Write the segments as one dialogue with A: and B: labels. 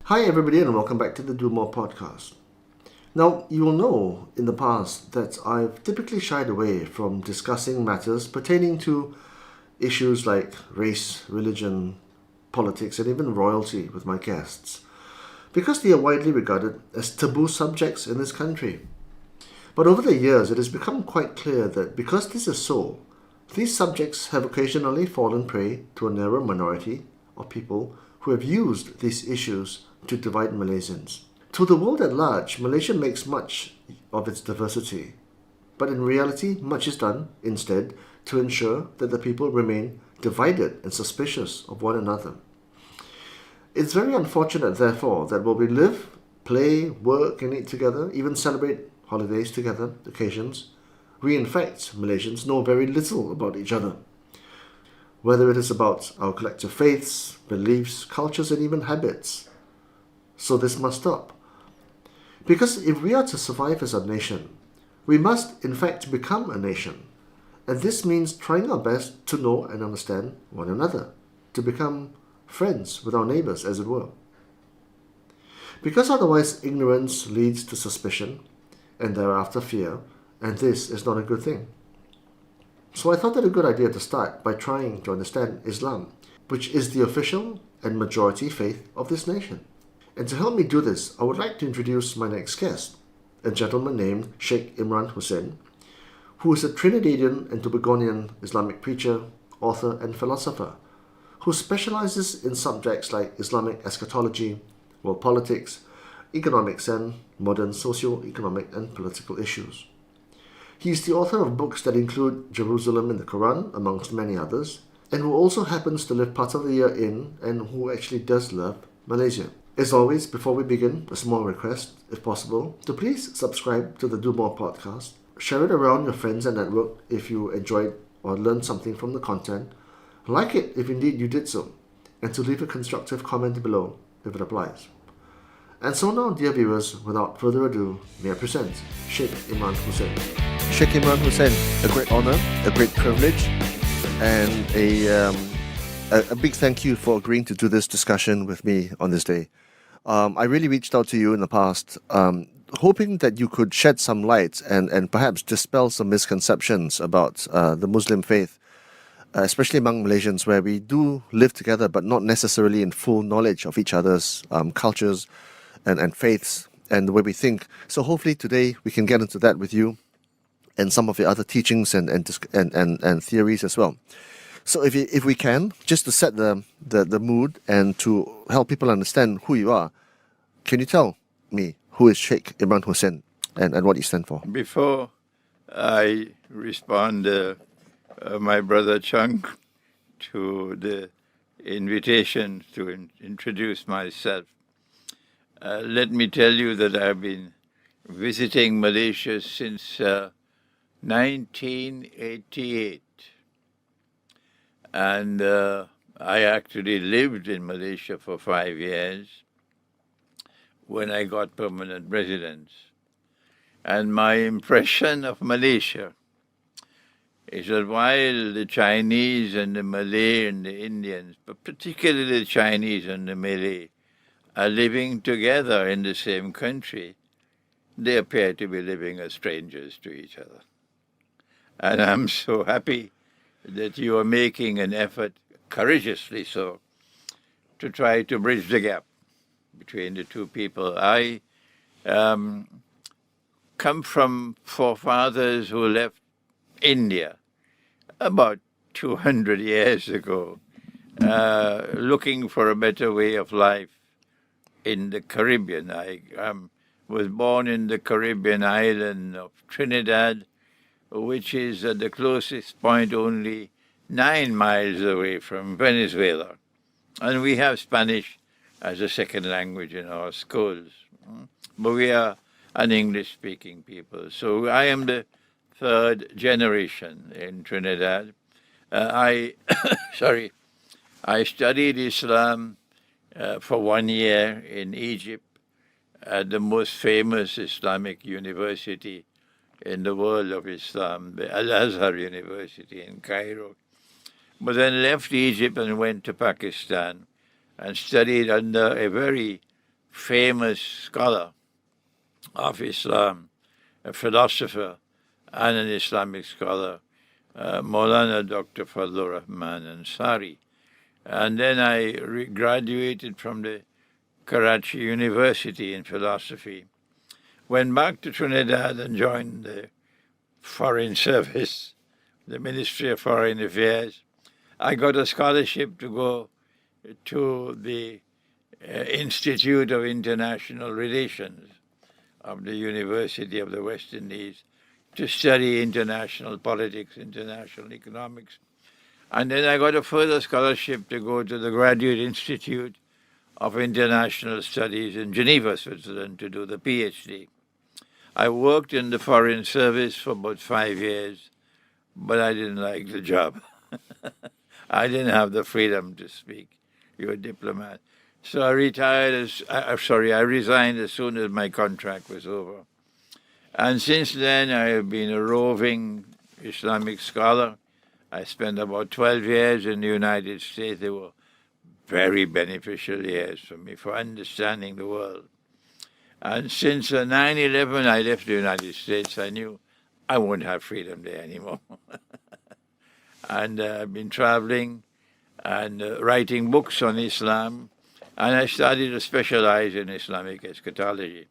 A: Hi everybody and welcome back to the Do More podcast. Now, you will know in the past that I've typically shied away from discussing matters pertaining to issues like race, religion, politics, and even royalty with my guests, because they are widely regarded as taboo subjects in this country. But over the years, it has become quite clear that because this is so, these subjects have occasionally fallen prey to a narrow minority of people who have used these issues to divide Malaysians. To the world at large, Malaysia makes much of its diversity, but in reality, much is done, instead, to ensure that the people remain divided and suspicious of one another. It's very unfortunate, therefore, that while we live, play, work, and eat together, even celebrate holidays together, occasions, we in fact, Malaysians, know very little about each other. Whether it is about our collective faiths, beliefs, cultures, and even habits. So this must stop. Because if we are to survive as a nation, we must in fact become a nation. And this means trying our best to know and understand one another, to become friends with our neighbours, as it were. Because otherwise ignorance leads to suspicion, and thereafter fear, and this is not a good thing. So I thought that a good idea to start by trying to understand Islam, which is the official and majority faith of this nation. And to help me do this, I would like to introduce my next guest, a gentleman named Sheikh Imran Hosein, who is a Trinidadian and Tobagonian Islamic preacher, author, and philosopher, who specialises in subjects like Islamic eschatology, world politics, economics, and modern socio-economic and political issues. He is the author of books that include Jerusalem and the Quran, amongst many others, and who also happens to live part of the year in and who actually does love Malaysia. As always, before we begin, a small request, if possible, to please subscribe to the Do More podcast. Share it around your friends and network if you enjoyed or learned something from the content. Like it if indeed you did so, and to leave a constructive comment below if it applies. And so now, dear viewers, without further ado, may I present Sheikh Imran Hosein.
B: Sheikh Imran Hosein, a great honor, a great privilege, and a big thank you for agreeing to do this discussion with me on this day. I really reached out to you in the past, hoping that you could shed some light and perhaps dispel some misconceptions about the Muslim faith, especially among Malaysians, where we do live together but not necessarily in full knowledge of each other's cultures and faiths and the way we think. So hopefully today we can get into that with you and some of the other teachings and theories as well. So if we can, just to set the mood and to help people understand who you are, can you tell me who is Sheikh Imran Hosein and what you stand for?
C: Before I respond, my brother Chung, to the invitation to introduce myself, let me tell you that I've been visiting Malaysia since 1988. And I actually lived in Malaysia for 5 years when I got permanent residence. And my impression of Malaysia is that while the Chinese and the Malay and the Indians, but particularly the Chinese and the Malay, are living together in the same country, they appear to be living as strangers to each other. And I'm so happy that you are making an effort, courageously so, to try to bridge the gap between the two people. I come from forefathers who left India about 200 years ago, looking for a better way of life in the Caribbean. I was born in the Caribbean island of Trinidad, which is at the closest point only 9 miles away from Venezuela. And we have Spanish as a second language in our schools. But we are an English-speaking people. So I am the third generation in Trinidad. I studied Islam for 1 year in Egypt at the most famous Islamic university in the world of Islam, the Al-Azhar University in Cairo, but then left Egypt and went to Pakistan and studied under a very famous scholar of Islam, a philosopher and an Islamic scholar, Maulana Dr. Fadlur Rahman Ansari. And then I graduated from the Karachi University in philosophy, went back to Trinidad and joined the Foreign Service, the Ministry of Foreign Affairs. I got a scholarship to go to the Institute of International Relations of the University of the West Indies to study international politics, international economics. And then I got a further scholarship to go to the Graduate Institute of International Studies in Geneva, Switzerland, to do the PhD. I worked in the Foreign Service for about 5 years, but I didn't like the job. I didn't have the freedom to speak. You're a diplomat. So I retired I resigned as soon as my contract was over. And since then, I have been a roving Islamic scholar. I spent about 12 years in the United States. They were very beneficial years for me for understanding the world. And since 9/11, I left the United States. I knew I wouldn't have freedom there anymore. And I've been traveling and writing books on Islam. And I started to specialize in Islamic eschatology.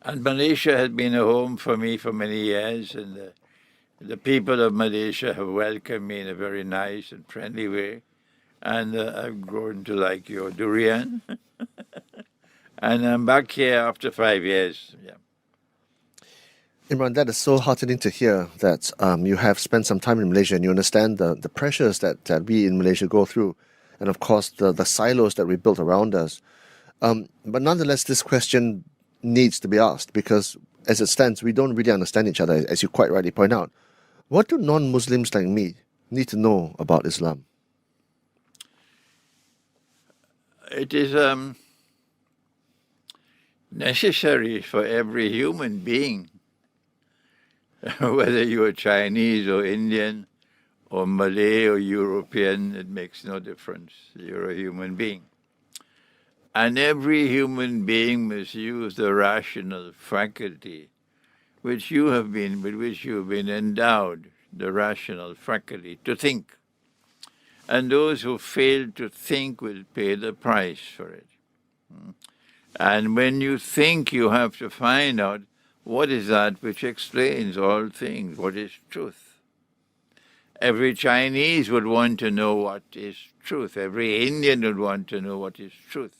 C: And Malaysia has been a home for me for many years, and the people of Malaysia have welcomed me in a very nice and friendly way. And I've grown to like your durian. And I'm back here after 5 years. Yeah.
B: Imran, that is so heartening to hear that you have spent some time in Malaysia and you understand the pressures that we in Malaysia go through, and of course the silos that we built around us. But nonetheless, this question needs to be asked because as it stands, we don't really understand each other, as you quite rightly point out. What do non-Muslims like me need to know about Islam?
C: It is necessary for every human being, whether you are Chinese or Indian or Malay or European, it makes no difference. You're a human being. And every human being must use the rational faculty with which you have been endowed, the rational faculty to think. And those who fail to think will pay the price for it. And when you think, you have to find out what is that which explains all things, what is truth. Every Chinese would want to know what is truth. Every Indian would want to know what is truth.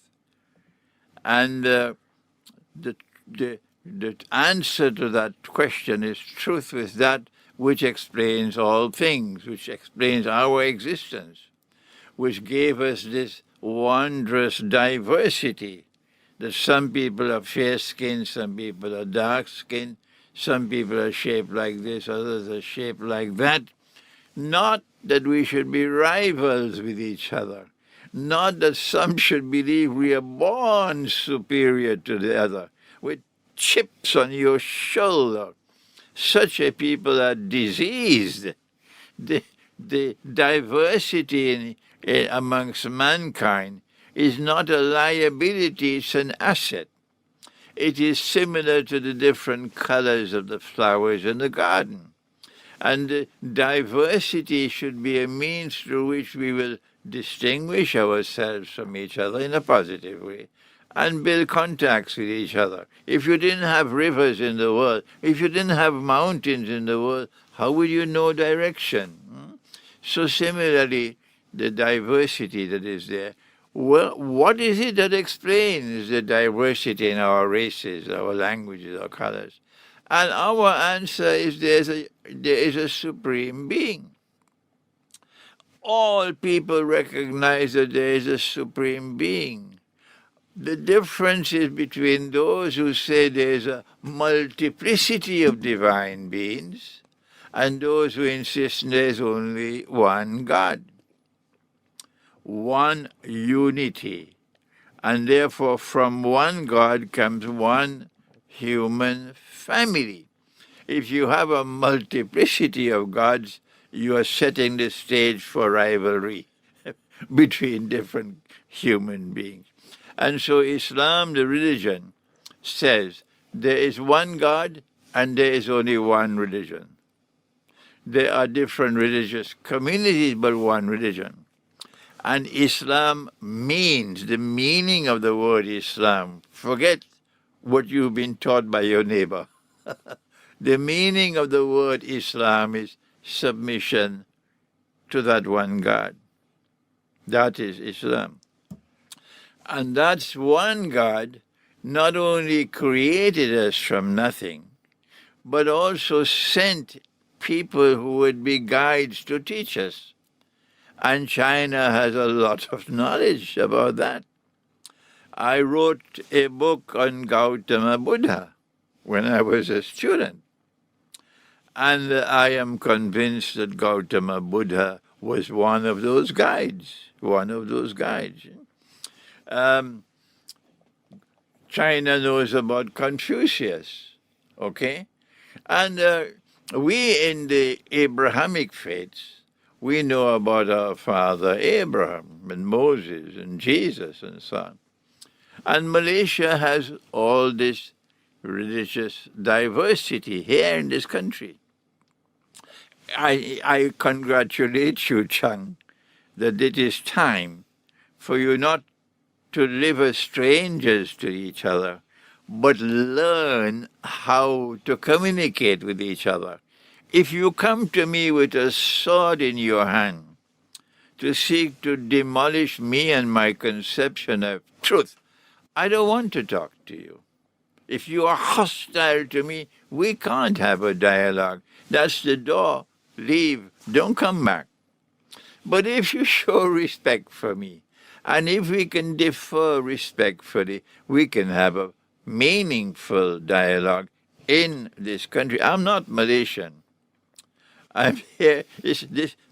C: And the answer to that question is truth is that which explains all things, which explains our existence, which gave us this wondrous diversity, that some people are fair-skinned, some people are dark-skinned, some people are shaped like this, others are shaped like that. Not that we should be rivals with each other, not that some should believe we are born superior to the other, with chips on your shoulder. Such a people are diseased. The diversity amongst mankind is not a liability, it's an asset. It is similar to the different colors of the flowers in the garden. And the diversity should be a means through which we will distinguish ourselves from each other in a positive way and build contacts with each other. If you didn't have rivers in the world, if you didn't have mountains in the world, how would you know direction? So similarly, the diversity that is there, well, what is it that explains the diversity in our races, our languages, our colors? And our answer is there is a supreme being. All people recognize that there is a supreme being. The difference is between those who say there is a multiplicity of divine beings and those who insist there is only one God, one unity. And therefore from one God comes one human family. If you have a multiplicity of gods, you are setting the stage for rivalry between different human beings. And so Islam, the religion, says there is one God and there is only one religion. There are different religious communities, but one religion. And Islam means, the meaning of the word Islam, forget what you've been taught by your neighbor. The meaning of the word Islam is submission to that one God. That is Islam. And that's one God not only created us from nothing, but also sent people who would be guides to teach us. And China has a lot of knowledge about that. I wrote a book on Gautama Buddha when I was a student. And I am convinced that Gautama Buddha was one of those guides, China knows about Confucius, okay? And we in the Abrahamic faiths, we know about our father Abraham and Moses and Jesus and so on. And Malaysia has all this religious diversity here in this country. I congratulate you, Chang, that it is time for you not to live as strangers to each other, but learn how to communicate with each other. If you come to me with a sword in your hand to seek to demolish me and my conception of truth, I don't want to talk to you. If you are hostile to me, we can't have a dialogue. That's the door. Leave. Don't come back. But if you show respect for me, and if we can defer respectfully, we can have a meaningful dialogue in this country. I'm not Malaysian. I'm here.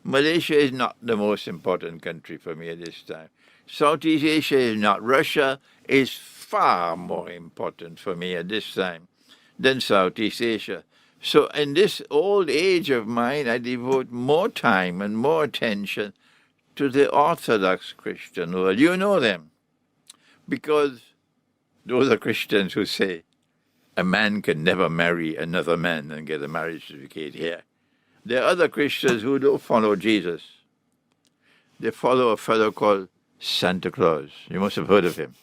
C: Malaysia is not the most important country for me at this time. Southeast Asia is not. Russia is far more important for me at this time than Southeast Asia. So in this old age of mine, I devote more time and more attention to the Orthodox Christian world. You know them, because those are Christians who say a man can never marry another man and get a marriage certificate here. There are other Christians who don't follow Jesus. They follow a fellow called Santa Claus. You must have heard of him.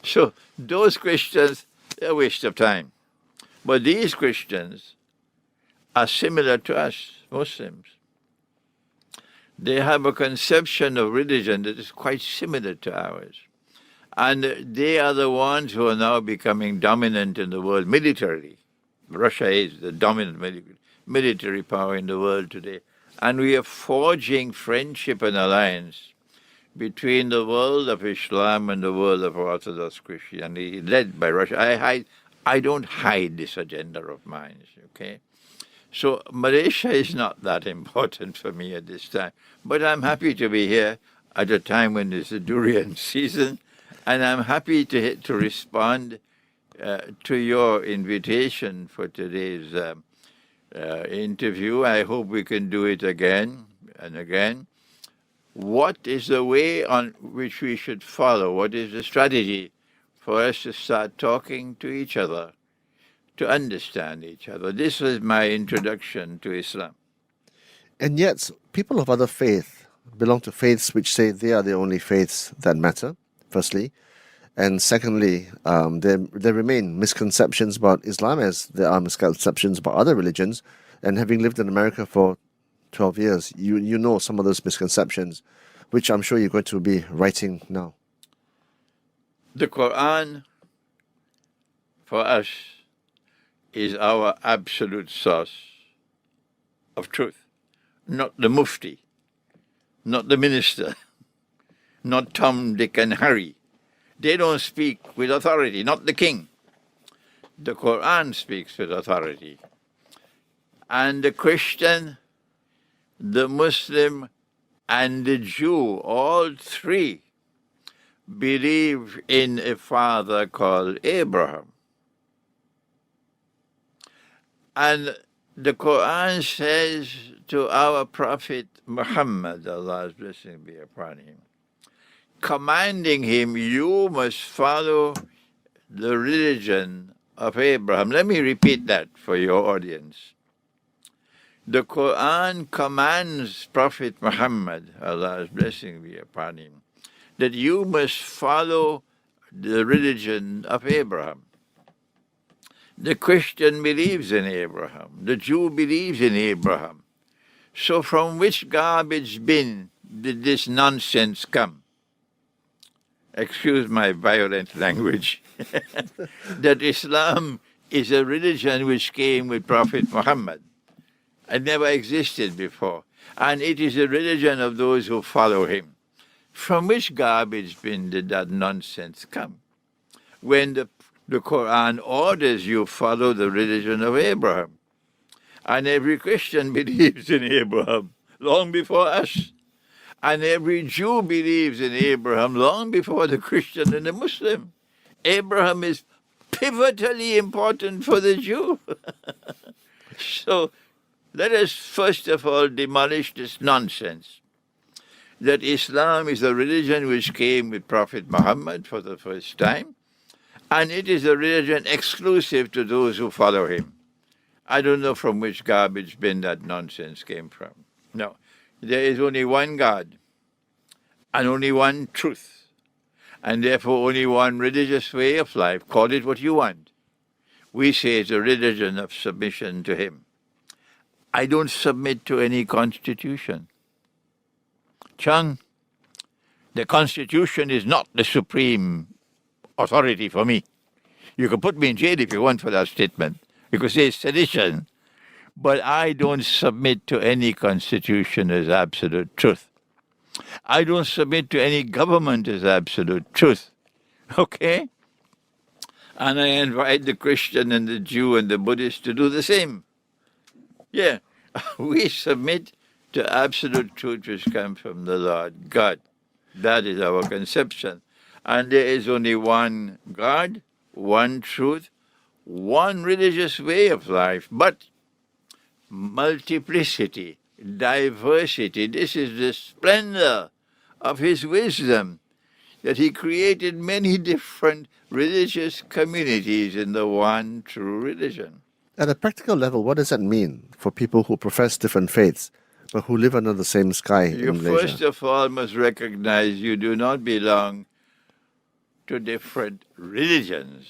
C: So those Christians, they're a waste of time. But these Christians are similar to us, Muslims. They have a conception of religion that is quite similar to ours. And they are the ones who are now becoming dominant in the world militarily. Russia is the dominant military power in the world today. And we are forging friendship and alliance between the world of Islam and the world of Orthodox Christianity, led by Russia. I don't hide this agenda of mine, okay? So Malaysia is not that important for me at this time. But I'm happy to be here at a time when it's the durian season, and I'm happy to respond to your invitation for today's interview. I hope we can do it again and again. What is the way on which we should follow? What is the strategy for us to start talking to each other, to understand each other? This was my introduction to Islam.
B: And yet, people of other faith belong to faiths which say they are the only faiths that matter, firstly. And secondly, there remain misconceptions about Islam, as there are misconceptions about other religions. And having lived in America for 12 years, you know some of those misconceptions, which I'm sure you're going to be writing now.
C: The Quran, for us, is our absolute source of truth. Not the mufti, not the minister, not Tom, Dick, and Harry. They don't speak with authority, not the king. The Quran speaks with authority. And the Christian, the Muslim, and the Jew, all three, believe in a father called Abraham. And the Quran says to our Prophet Muhammad, Allah's blessing be upon him, commanding him, you must follow the religion of Abraham. Let me repeat that for your audience. The Quran commands Prophet Muhammad, Allah's blessing be upon him, that you must follow the religion of Abraham. The Christian believes in Abraham. The Jew believes in Abraham. So from which garbage bin did this nonsense come? Excuse my violent language. That Islam is a religion which came with Prophet Muhammad. It never existed before. And it is a religion of those who follow him. From which garbage bin did that nonsense come? When the Quran orders you follow the religion of Abraham. And every Christian believes in Abraham long before us. And every Jew believes in Abraham long before the Christian and the Muslim. Abraham is pivotally important for the Jew. So let us first of all demolish this nonsense that Islam is a religion which came with Prophet Muhammad for the first time, and it is a religion exclusive to those who follow him. I don't know from which garbage bin that nonsense came from. No, there is only one God and only one truth, and therefore only one religious way of life. Call it what you want. We say it's a religion of submission to him. I don't submit to any constitution. Chung, the constitution is not the supreme authority for me. You can put me in jail if you want for that statement, because it's sedition. But I don't submit to any constitution as absolute truth. I don't submit to any government as absolute truth. Okay? And I invite the Christian and the Jew and the Buddhist to do the same. Yeah, we submit to absolute truth which comes from the Lord God. That is our conception. And there is only one God, one truth, one religious way of life, but multiplicity, diversity. This is the splendor of his wisdom, that he created many different religious communities in the one true religion.
B: At a practical level, what does that mean for people who profess different faiths, but who live under the same sky
C: You
B: in Malaysia?
C: first of all must recognize you do not belong to different religions.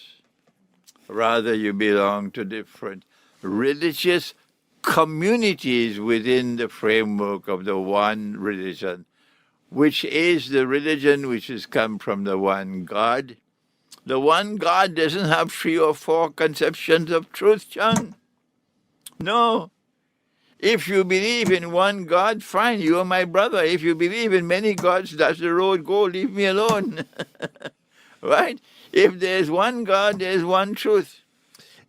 C: Rather, you belong to different religious communities within the framework of the one religion, which is the religion which has come from the one God. The one God doesn't have 3 or 4 conceptions of truth, Chung. No. If you believe in one God, fine, you are my brother. If you believe in many gods, that's the road, go, leave me alone. Right? If there's one God, there's one truth.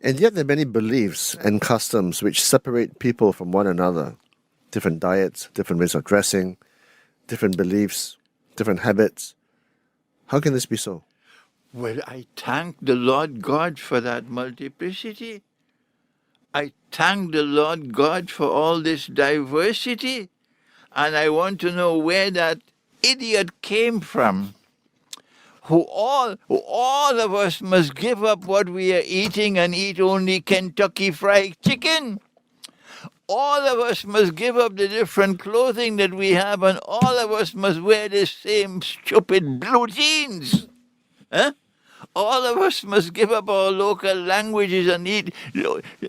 B: And yet there are many beliefs and customs which separate people from one another. Different diets, different ways of dressing, different beliefs, different habits. How can this be so?
C: Well, I thank the Lord God for that multiplicity. I thank the Lord God for all this diversity. And I want to know where that idiot came from, who all of us must give up what we are eating and eat only Kentucky Fried Chicken. All of us must give up the different clothing that we have, and all of us must wear the same stupid blue jeans. Huh? All of us must give up our local languages and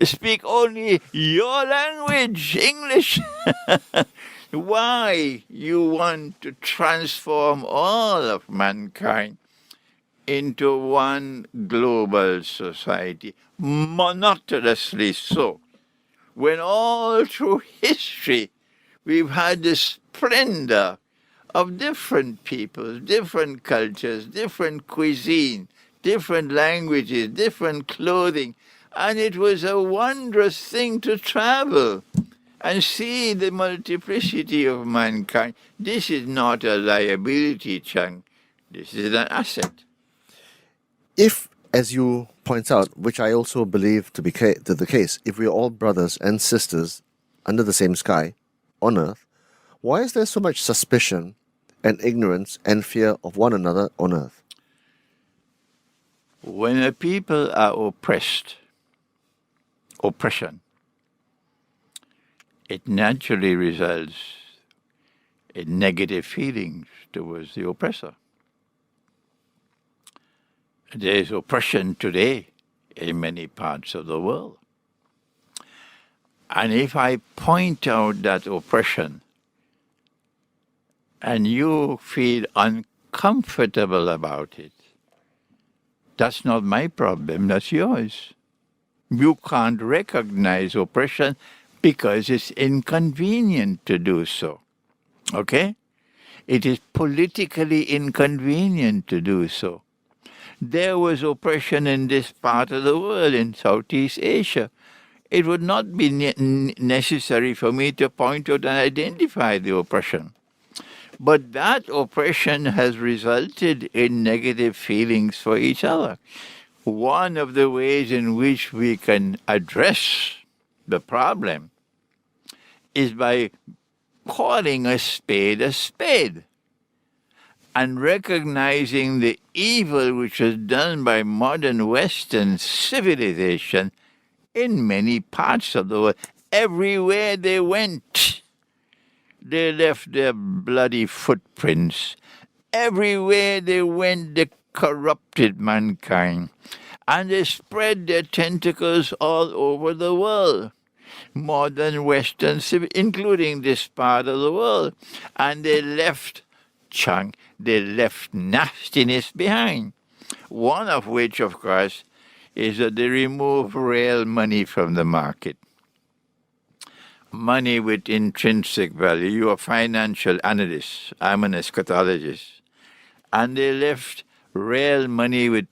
C: speak only your language, English. Why you want to transform all of mankind into one global society, monotonously so, when all through history we've had the splendor of different peoples, different cultures, different cuisine, different languages, different clothing, and it was a wondrous thing to travel and see the multiplicity of mankind. This is not a liability, Chung. This is an asset.
B: If, as you point out, which I also believe to be the case, if we are all brothers and sisters under the same sky on earth, why is there so much suspicion and ignorance and fear of one another on earth.
C: When a people are oppression, it naturally results in negative feelings towards the oppressor. There is oppression today in many parts of the world. And if I point out that oppression and you feel uncomfortable about it, that's not my problem, that's yours. You can't recognize oppression because it's inconvenient to do so. Okay? It is politically inconvenient to do so. There was oppression in this part of the world, in Southeast Asia. It would not be necessary for me to point out and identify the oppression. But that oppression has resulted in negative feelings for each other. One of the ways in which we can address the problem is by calling a spade and recognizing the evil which was done by modern Western civilization in many parts of the world. Everywhere they went, they left their bloody footprints. Everywhere they went, they corrupted mankind. And they spread their tentacles all over the world. Modern Western civilization, including this part of the world. And they left they left nastiness behind. One of which, of course, is that they remove real money from the market. Money with intrinsic value. You are financial analysts. I'm an eschatologist. And they left real money with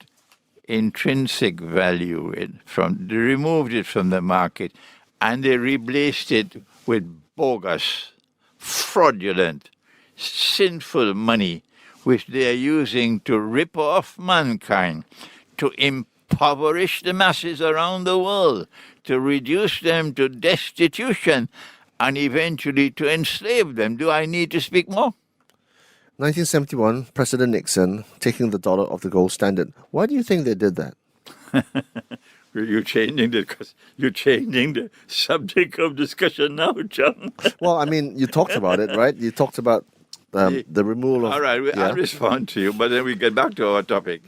C: intrinsic value. They removed it from the market. And they replaced it with bogus, fraudulent, sinful money, which they are using to rip off mankind, to impoverish the masses around the world, to reduce them to destitution, and eventually to enslave them. Do I need to speak more?
B: 1971, President Nixon taking the dollar off the gold standard. Why do you think they did that?
C: You're changing the subject of discussion now, John.
B: Well, I mean, you talked about it, right? You talked about the removal of...
C: All right, I'll respond to you, but then we get back to our topic.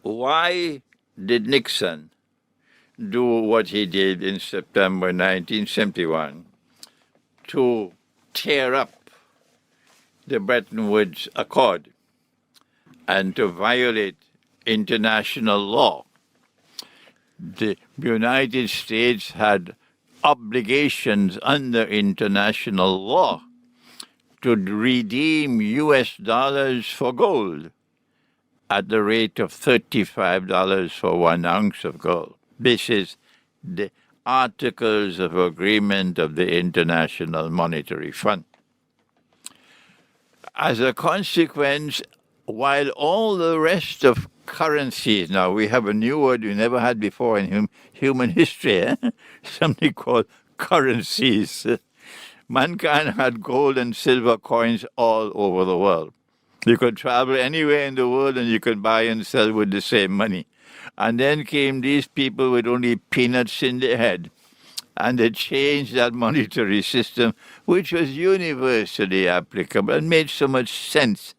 C: Why did Nixon do what he did in September 1971 to tear up the Bretton Woods Accord and to violate international law? The United States had obligations under international law to redeem U.S. dollars for gold at the rate of $35 for 1 ounce of gold. This is the Articles of Agreement of the International Monetary Fund. As a consequence, while all the rest of currencies, now we have a new word we never had before in human history, something called currencies. Mankind had gold and silver coins all over the world. You could travel anywhere in the world and you could buy and sell with the same money. And then came these people with only peanuts in their head. And they changed that monetary system, which was universally applicable and made so much sense.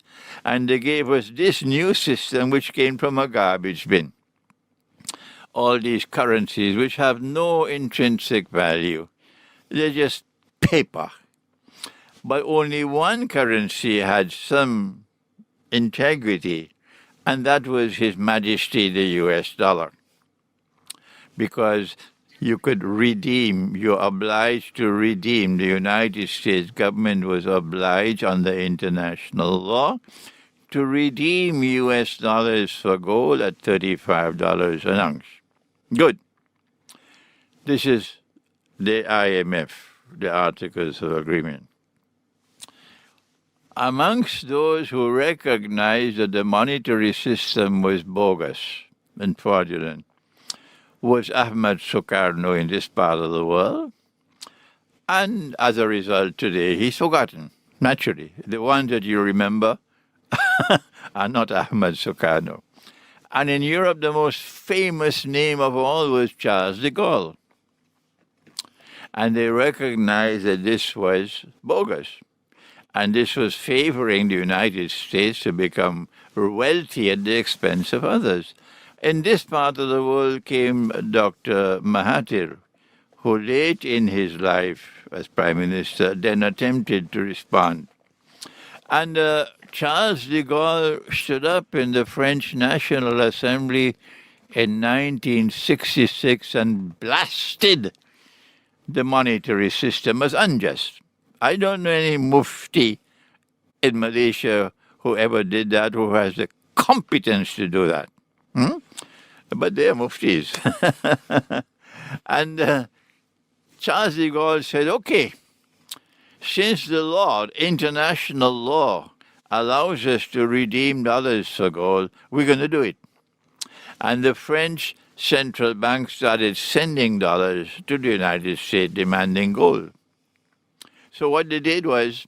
C: And they gave us this new system, which came from a garbage bin. All these currencies, which have no intrinsic value. They're just paper. But only one currency had some integrity, and that was His Majesty the US dollar. Because you could redeem, you're obliged to redeem. The United States government was obliged under international law to redeem US dollars for gold at $35 an ounce. Good. This is the IMF, the Articles of Agreement. Amongst those who recognized that the monetary system was bogus and fraudulent was Ahmad Sukarno in this part of the world. And as a result, today he's forgotten. naturally. The ones that you remember are not Ahmad Sukarno. And in Europe, the most famous name of all was Charles de Gaulle. And they recognized that this was bogus. And this was favoring the United States to become wealthy at the expense of others. In this part of the world came Dr. Mahathir, who late in his life as Prime Minister then attempted to respond. And Charles de Gaulle stood up in the French National Assembly in 1966 and blasted the monetary system as unjust. I don't know any mufti in Malaysia who ever did that, who has the competence to do that. But they are muftis. And Charles de Gaulle said, okay, since the law, international law, allows us to redeem dollars for gold, we're going to do it. And the French central bank started sending dollars to the United States demanding gold. So what they did was,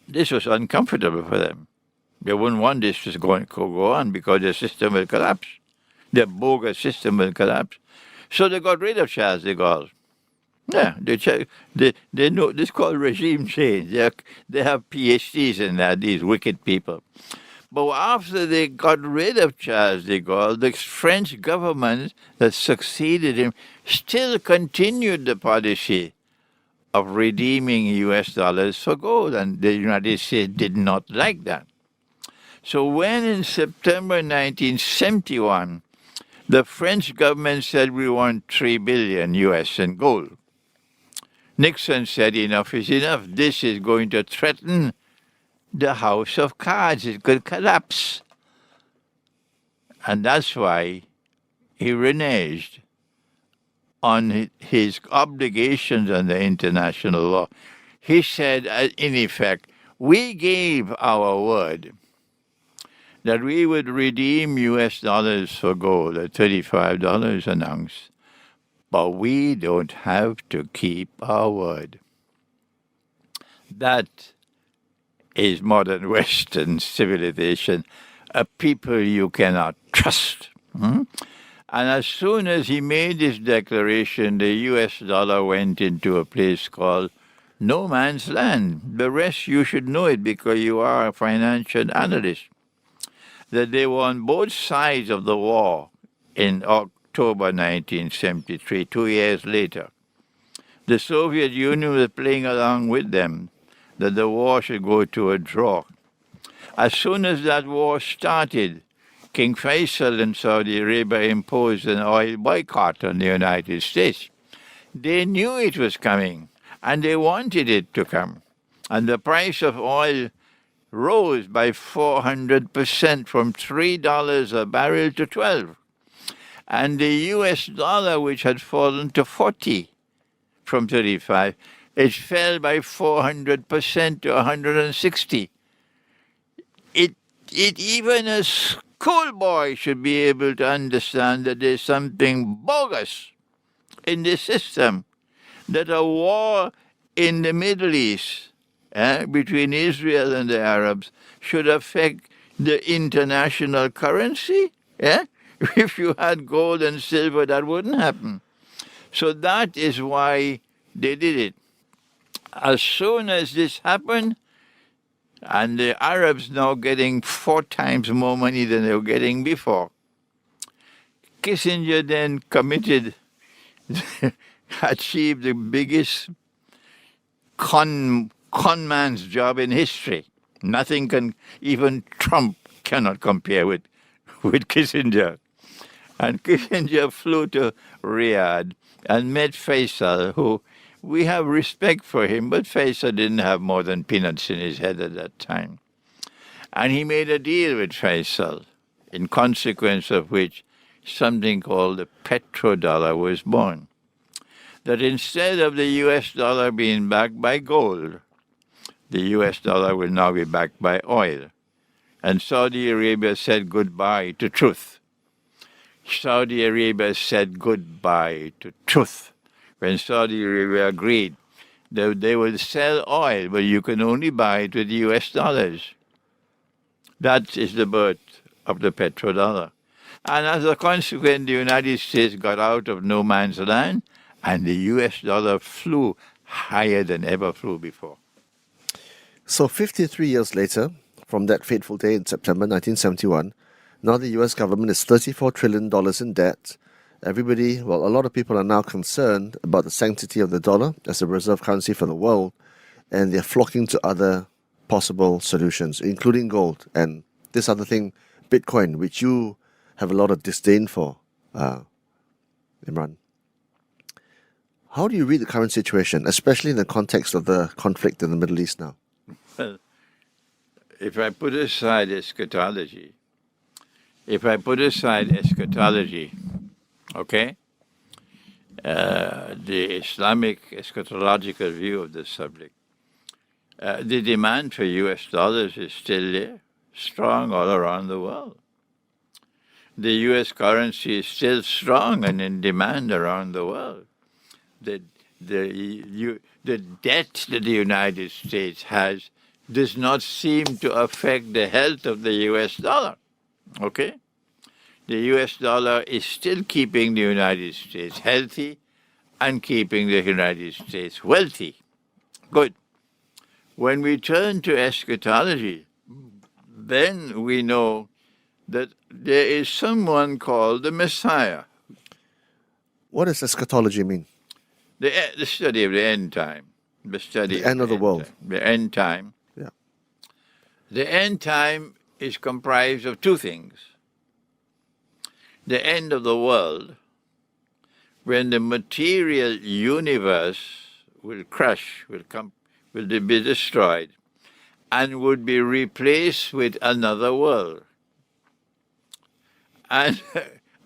C: this was uncomfortable for them. They wouldn't want this to go on because the system will collapse. The bogus system will collapse. So they got rid of Charles de Gaulle. Yeah, they know this is called regime change. They have PhDs in that, these wicked people. But after they got rid of Charles de Gaulle, the French government that succeeded him still continued the policy of redeeming US dollars for gold, and the United States did not like that. So when in September 1971, the French government said we want $3 billion US in gold, Nixon said enough is enough. This is going to threaten the house of cards. It could collapse. And that's why he reneged on his obligations under international law. He said, in effect, we gave our word that we would redeem US dollars for gold at $35 an ounce, but we don't have to keep our word. That is modern Western civilization, a people you cannot trust. And as soon as he made this declaration, the US dollar went into a place called no man's land. The rest, you should know it because you are a financial analyst. That they were on both sides of the war in October 1973, 2 years later. The Soviet Union was playing along with them, that the war should go to a draw. As soon as that war started, King Faisal in Saudi Arabia imposed an oil boycott on the United States. They knew it was coming, and they wanted it to come. And the price of oil rose by 400% from $3 a barrel to $12. And the US dollar, which had fallen to 40 from 35, it fell by 400% to 160. It even a schoolboy should be able to understand that there's something bogus in this system, that a war in the Middle East between Israel and the Arabs should affect the international currency. If you had gold and silver, that wouldn't happen. So that is why they did it. As soon as this happened, and the Arabs now getting 4 times more money than they were getting before, Kissinger then achieved the biggest con man's job in history. Nothing can, even Trump cannot compare with Kissinger. And Kissinger flew to Riyadh and met Faisal, who we have respect for him, but Faisal didn't have more than peanuts in his head at that time. And he made a deal with Faisal, in consequence of which something called the petrodollar was born. That instead of the US dollar being backed by gold, the US dollar will now be backed by oil. And Saudi Arabia said goodbye to truth. Saudi Arabia said goodbye to truth when Saudi Arabia agreed They will sell oil, but you can only buy it with US dollars. That is the birth of the petrodollar. And as a consequence, the United States got out of no man's land, and the US dollar flew higher than ever flew before.
B: So 53 years later, from that fateful day in September 1971, now the US government is $34 trillion in debt. Everybody, well, a lot of people are now concerned about the sanctity of the dollar as a reserve currency for the world, and they're flocking to other possible solutions, including gold and this other thing, Bitcoin, which you have a lot of disdain for, Imran. How do you read the current situation, especially in the context of the conflict in the Middle East now?
C: Well, if I put aside eschatology, okay, the Islamic eschatological view of the subject, the demand for US dollars is still there, strong all around the world. The US currency is still strong and in demand around the world. The debt that the United States has does not seem to affect the health of the US dollar, okay? The US dollar is still keeping the United States healthy and keeping the United States wealthy. Good. When we turn to eschatology, then we know that there is someone called the Messiah.
B: What does eschatology mean?
C: The study of the end time. The
B: end of the world.
C: The end time.
B: Yeah.
C: The end time is comprised of two things. The end of the world, when the material universe will crush, will be destroyed, and would be replaced with another world. And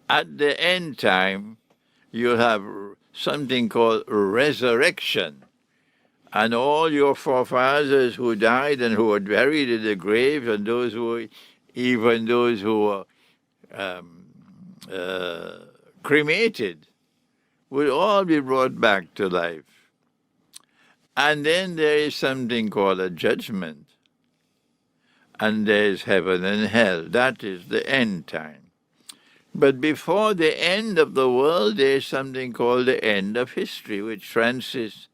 C: at the end time, you'll have something called resurrection. And all your forefathers who died and who were buried in the grave, and those who were cremated, will all be brought back to life. And then there is something called a judgment. And there is heaven and hell. That is the end time. But before the end of the world, there is something called the end of history, which Francis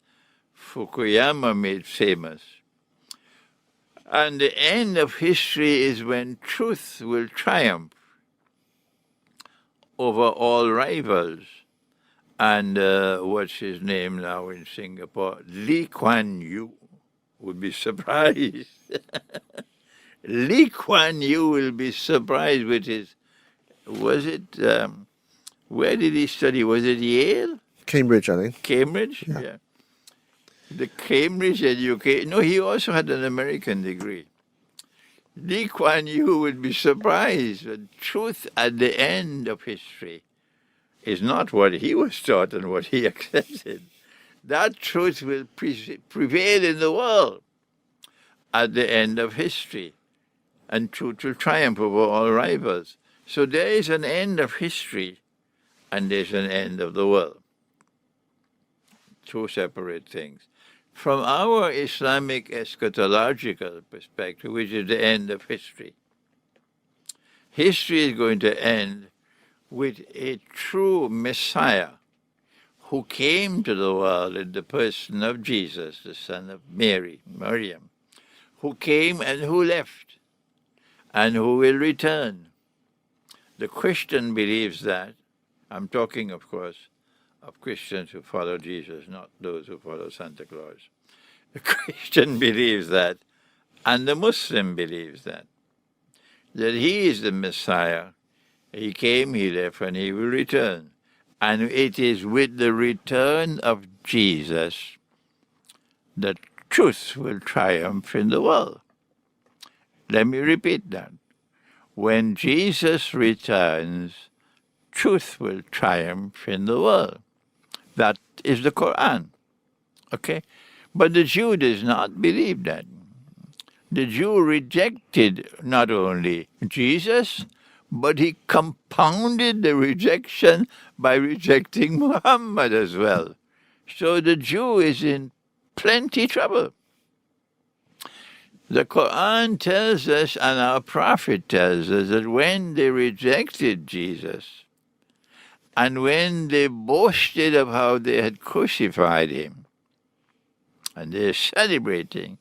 C: Fukuyama made famous. And the end of history is when truth will triumph over all rivals. And what's his name now in Singapore? Lee Kuan Yew would be surprised. Lee Kuan Yew will be surprised with his, was it, where did he study? Was it Yale?
B: Cambridge, I think.
C: Cambridge? Yeah. The Cambridge education. No, he also had an American degree. Lee Kuan Yew would be surprised that truth at the end of history is not what he was taught and what he accepted. That truth will prevail in the world at the end of history, and truth will triumph over all rivals. So there is an end of history, and there's an end of the world. Two separate things. From our Islamic eschatological perspective, which is the end of history, history is going to end with a true Messiah who came to the world in the person of Jesus, the son of Mary, Maryam, who came and who left, and who will return. The Christian believes that. I'm talking, of course, of Christians who follow Jesus, not those who follow Santa Claus. The Christian believes that, and the Muslim believes that he is the Messiah. He came, he left, and he will return. And it is with the return of Jesus that truth will triumph in the world. Let me repeat that. When Jesus returns, truth will triumph in the world. That is the Quran. Okay? But the Jew does not believe that. The Jew rejected not only Jesus, but he compounded the rejection by rejecting Muhammad as well. So the Jew is in plenty trouble. The Quran tells us and our Prophet tells us that when they rejected Jesus and when they boasted of how they had crucified him and they're celebrating,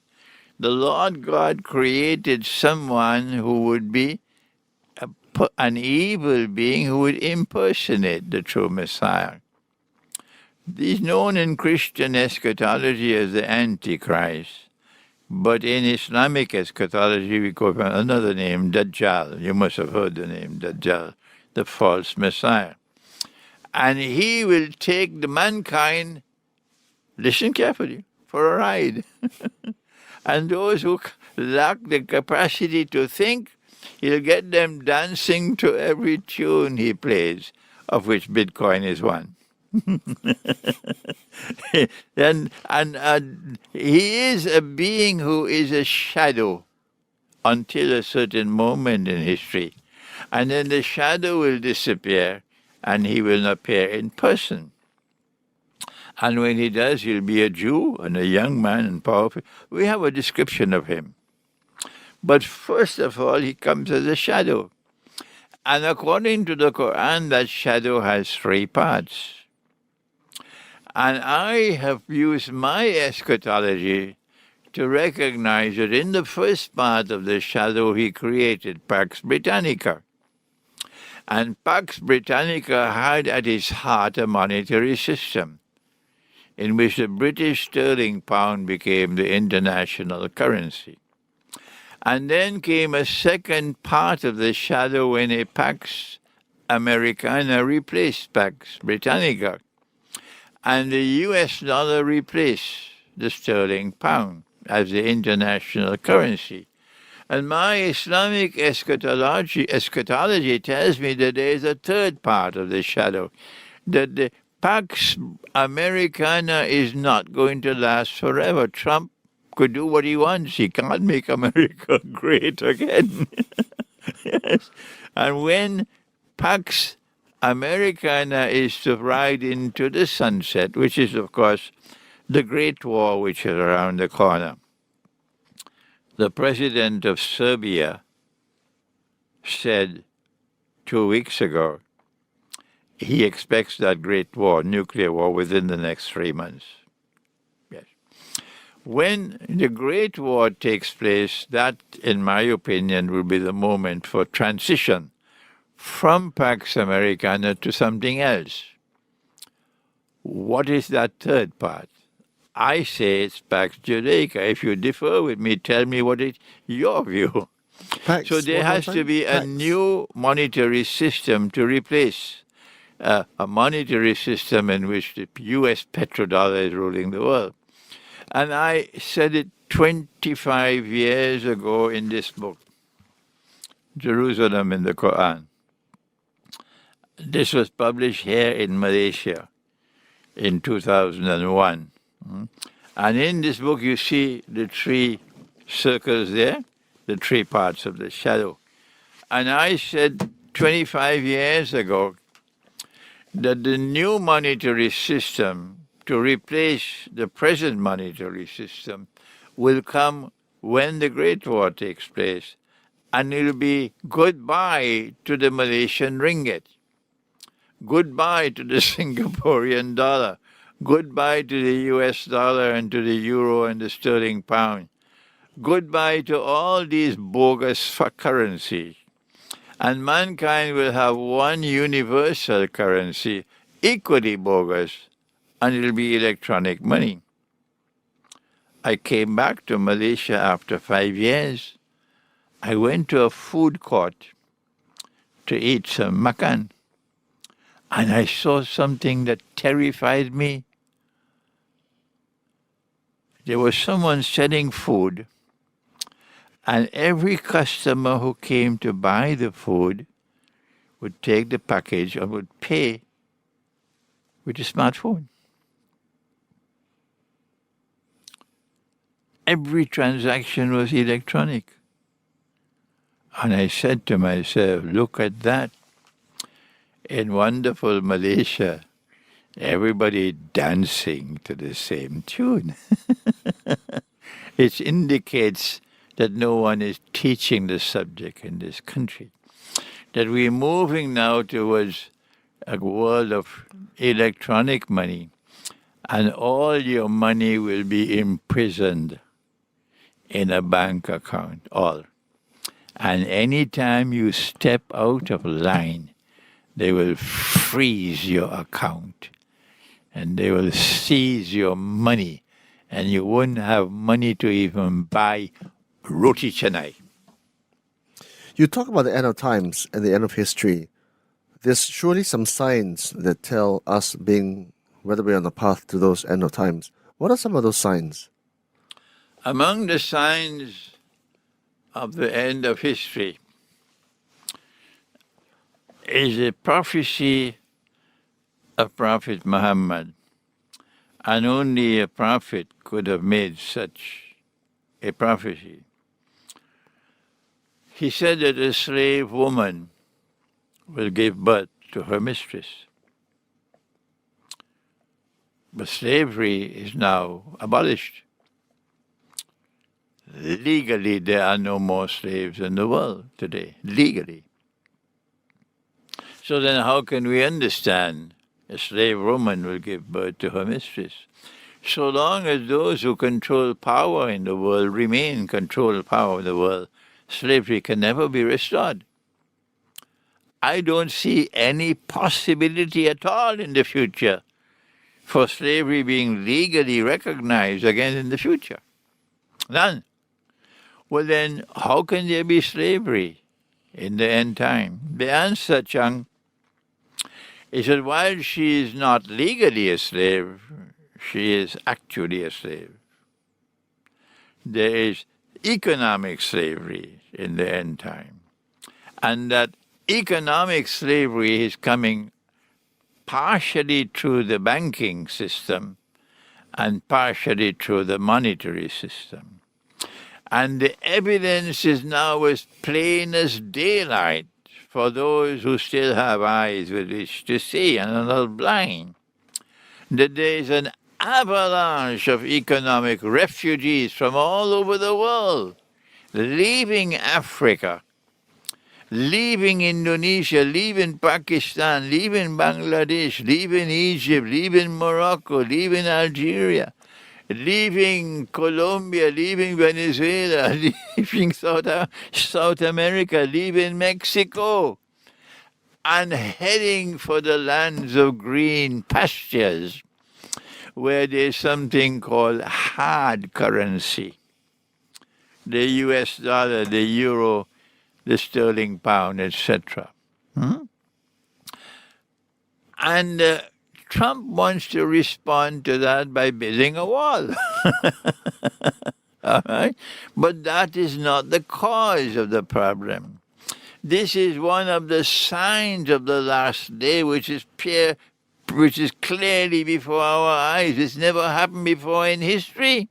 C: the Lord God created someone who would be an evil being who would impersonate the true Messiah. He's known in Christian eschatology as the Antichrist, but in Islamic eschatology we go by another name, Dajjal. You must have heard the name Dajjal, the false Messiah. And he will take the mankind, listen carefully, for a ride. And those who lack the capacity to think, he'll get them dancing to every tune he plays, of which Bitcoin is one. and he is a being who is a shadow until a certain moment in history. And then the shadow will disappear and he will appear in person. And when he does, he'll be a Jew and a young man and powerful. We have a description of him. But first of all, he comes as a shadow. And according to the Quran, that shadow has 3 parts. And I have used my eschatology to recognize that in the first part of the shadow, he created Pax Britannica. And Pax Britannica had at its heart a monetary system in which the British sterling pound became the international currency. And then came a second part of the shadow when a Pax Americana replaced Pax Britannica. And the US dollar replaced the sterling pound as the international currency. And my Islamic eschatology tells me that there is a third part of the shadow, that the Pax Americana is not going to last forever. Trump could do what he wants. He can't make America great again. Yes. And when Pax Americana is to ride into the sunset, which is, of course, the Great War, which is around the corner. The president of Serbia said 2 weeks ago he expects that Great War, nuclear war, within the next 3 months. Yes. When the Great War takes place, that, in my opinion, will be the moment for transition from Pax Americana to something else. What is that third part? I say it's Pax Judaica. If you differ with me, tell me what is your view.
B: Pax,
C: So there has to be a new monetary system to replace a monetary system in which the U.S. petrodollar is ruling the world. And I said it 25 years ago in this book, Jerusalem in the Quran. This was published here in Malaysia in 2001. And in this book you see the 3 circles there, the 3 parts of the shadow. And I said 25 years ago that the new monetary system to replace the present monetary system will come when the Great War takes place. And it will be goodbye to the Malaysian ringgit, goodbye to the Singaporean dollar, goodbye to the US dollar and to the euro and the sterling pound, goodbye to all these bogus currencies. And mankind will have one universal currency, equally bogus, and it'll be electronic money. I came back to Malaysia after 5 years. I went to a food court to eat some makan, and I saw something that terrified me. There was someone selling food, and every customer who came to buy the food would take the package and would pay with a smartphone. Every transaction was electronic. And I said to myself, look at that. In wonderful Malaysia, everybody dancing to the same tune. It indicates that no one is teaching the subject in this country. That we're moving now towards a world of electronic money, and all your money will be imprisoned in a bank account, all. And anytime you step out of line, they will freeze your account and they will seize your money, and you wouldn't have money to even buy roti canai.
B: You talk about the end of times and the end of history. There's surely some signs that tell us whether we're on the path to those end of times. What are some of those signs?
C: Among the signs of the end of history is a prophecy of Prophet Muhammad, and only a prophet could have made such a prophecy. He said that a slave woman will give birth to her mistress. But slavery is now abolished. Legally, there are no more slaves in the world today, legally. So then how can we understand a slave woman will give birth to her mistress? So long as those who control power in the world remain in control of power in the world, slavery can never be restored. I don't see any possibility at all in the future for slavery being legally recognized again in the future. None. Well then, how can there be slavery in the end time? The answer, Chang, is that while she is not legally a slave, she is actually a slave. There is economic slavery in the end time. And that economic slavery is coming partially through the banking system and partially through the monetary system. And the evidence is now as plain as daylight for those who still have eyes with which to see and are not blind, that there is an avalanche of economic refugees from all over the world, leaving Africa, leaving Indonesia, leaving Pakistan, leaving Bangladesh, leaving Egypt, leaving Morocco, leaving Algeria, leaving Colombia, leaving Venezuela, leaving South America, leaving Mexico, and heading for the lands of green pastures, where there's something called hard currency. The US dollar, the euro, the sterling pound, etc. And Trump wants to respond to that by building a wall. All right? But that is not the cause of the problem. This is one of the signs of the last day, which is clearly before our eyes. It's never happened before in history.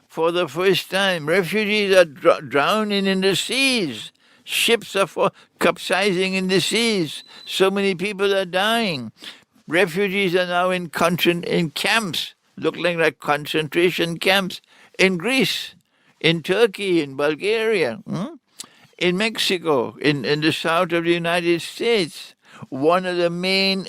C: For the first time, refugees are drowning in the seas. Ships are capsizing in the seas. So many people are dying. Refugees are now in camps, looking like concentration camps, in Greece, in Turkey, in Bulgaria, in Mexico, in the south of the United States. One of the main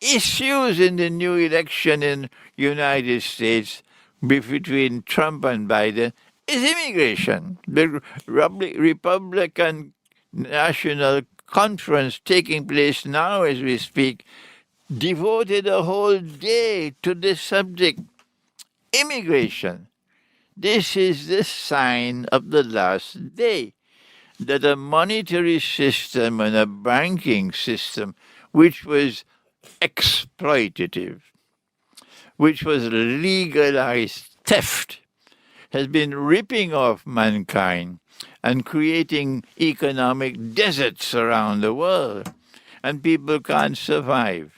C: issues in the new election in the United States between Trump and Biden is immigration. The Republican National Conference taking place now as we speak devoted a whole day to this subject, immigration. This is the sign of the last day, that a monetary system and a banking system which was exploitative, which was legalized theft, has been ripping off mankind and creating economic deserts around the world, and people can't survive.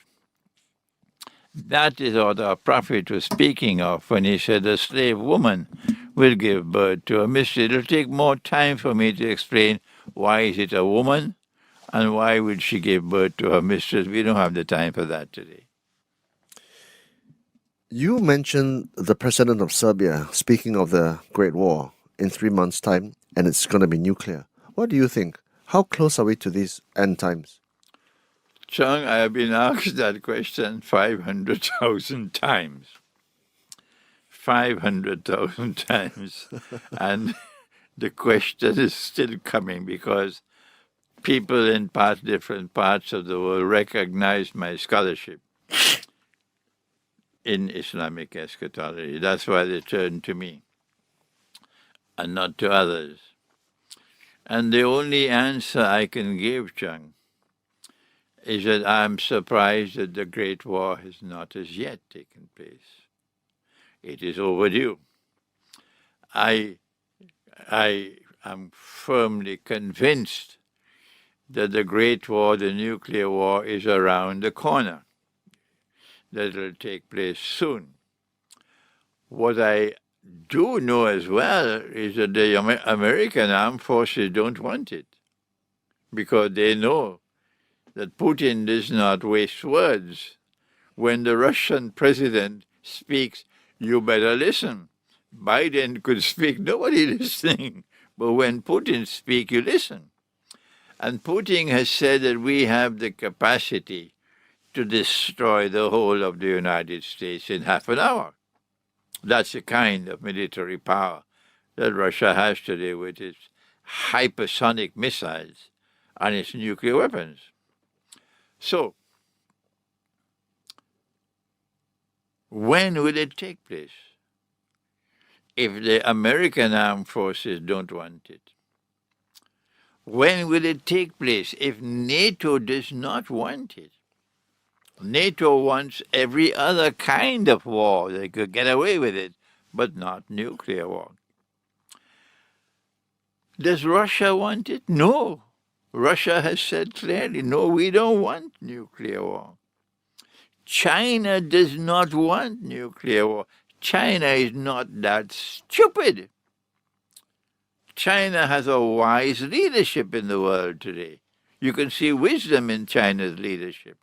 C: That is what our prophet was speaking of when he said a slave woman will give birth to a mistress. It'll take more time for me to explain why is it a woman and why would she give birth to her mistress. We don't have the time for that today.
B: You mentioned the president of Serbia speaking of the Great War in 3 months' time, and it's going to be nuclear. What do you think? How close are we to these end times?
C: Chung, I have been asked that question 500,000 times. 500,000 times. And the question is still coming because people in different parts of the world recognize my scholarship in Islamic eschatology. That's why they turn to me and not to others. And the only answer I can give, Chung, is that I'm surprised that the Great War has not as yet taken place. It is overdue. I am firmly convinced that the Great War, the nuclear war, is around the corner, that it will take place soon. What I do know as well is that the American armed forces don't want it, because they know that Putin does not waste words. When the Russian president speaks, you better listen. Biden could speak, nobody listening. But when Putin speaks, you listen. And Putin has said that we have the capacity to destroy the whole of the United States in half an hour. That's the kind of military power that Russia has today with its hypersonic missiles and its nuclear weapons. So, when will it take place? If the American armed forces don't want it. When will it take place if NATO does not want it? NATO wants every other kind of war. They could get away with it, but not nuclear war. Does Russia want it? No. Russia has said clearly, no, we don't want nuclear war. China does not want nuclear war. China is not that stupid. China has a wise leadership in the world today. You can see wisdom in China's leadership.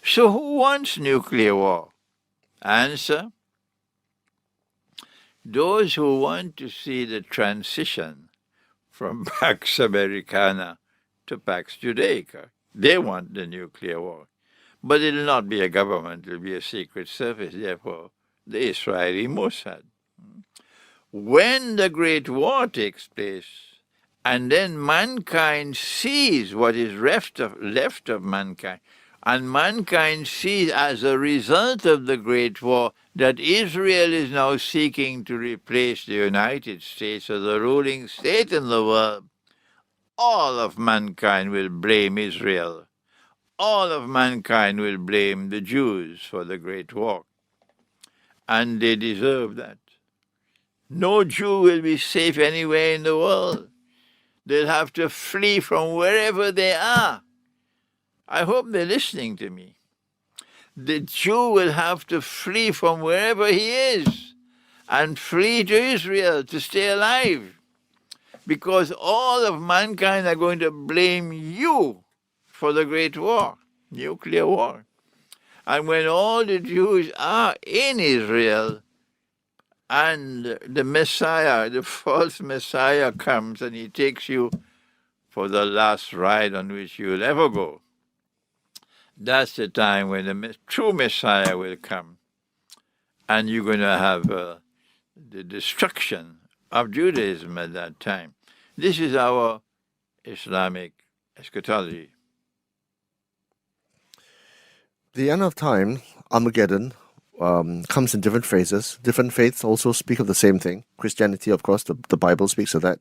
C: So who wants nuclear war? Answer: those who want to see the transition from Pax Americana to Pax Judaica. They want the nuclear war. But it will not be a government, it will be a secret service, therefore the Israeli Mossad. When the Great War takes place, and then mankind sees what is left of mankind, and mankind sees as a result of the Great War that Israel is now seeking to replace the United States as the ruling state in the world, all of mankind will blame Israel. All of mankind will blame the Jews for the Great War. And they deserve that. No Jew will be safe anywhere in the world. They'll have to flee from wherever they are. I hope they're listening to me. The Jew will have to flee from wherever he is and flee to Israel to stay alive, because all of mankind are going to blame you for the Great War, nuclear war. And when all the Jews are in Israel and the Messiah, the false Messiah comes and he takes you for the last ride on which you'll ever go, that's the time when the true Messiah will come. And you're going to have the destruction of Judaism at that time. This is our Islamic eschatology.
B: The end of time, Armageddon, comes in different phrases. Different faiths also speak of the same thing. Christianity, of course, the Bible speaks of that.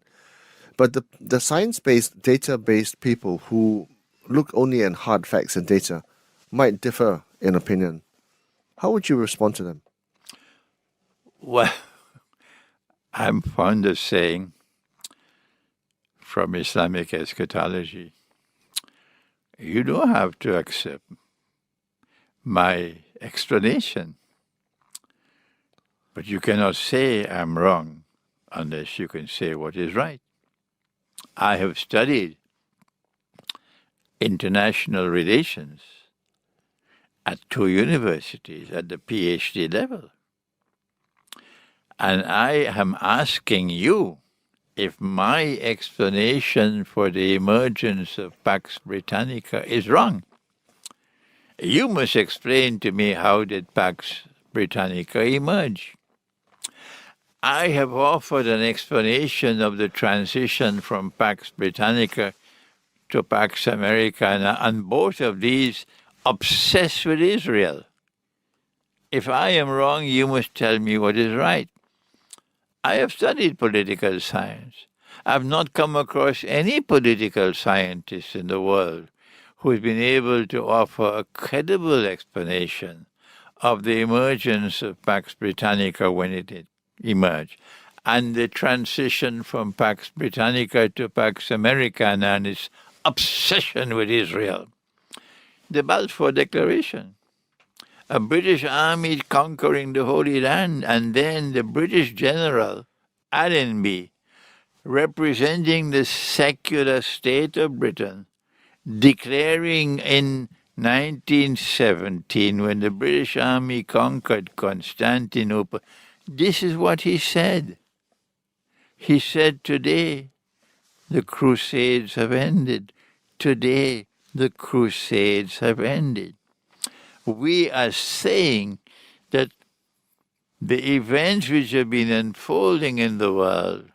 B: But the science-based, data-based people who look only at hard facts and data might differ in opinion. How would you respond to them?
C: Well, I'm fond of saying from Islamic eschatology, you don't have to accept my explanation, but you cannot say I'm wrong unless you can say what is right. I have studied international relations, at 2 universities at the PhD level. And I am asking you if my explanation for the emergence of Pax Britannica is wrong. You must explain to me, how did Pax Britannica emerge? I have offered an explanation of the transition from Pax Britannica to Pax Americana, and both of these obsess with Israel. If I am wrong, you must tell me what is right. I have studied political science. I have not come across any political scientist in the world who has been able to offer a credible explanation of the emergence of Pax Britannica when it emerged, and the transition from Pax Britannica to Pax Americana and its obsession with Israel. The Balfour Declaration, a British army conquering the Holy Land, and then the British general Allenby, representing the secular state of Britain, declaring in 1917, when the British army conquered Constantinople, this is what he said. He said, today the Crusades have ended. Today the Crusades have ended. We are saying that the events which have been unfolding in the world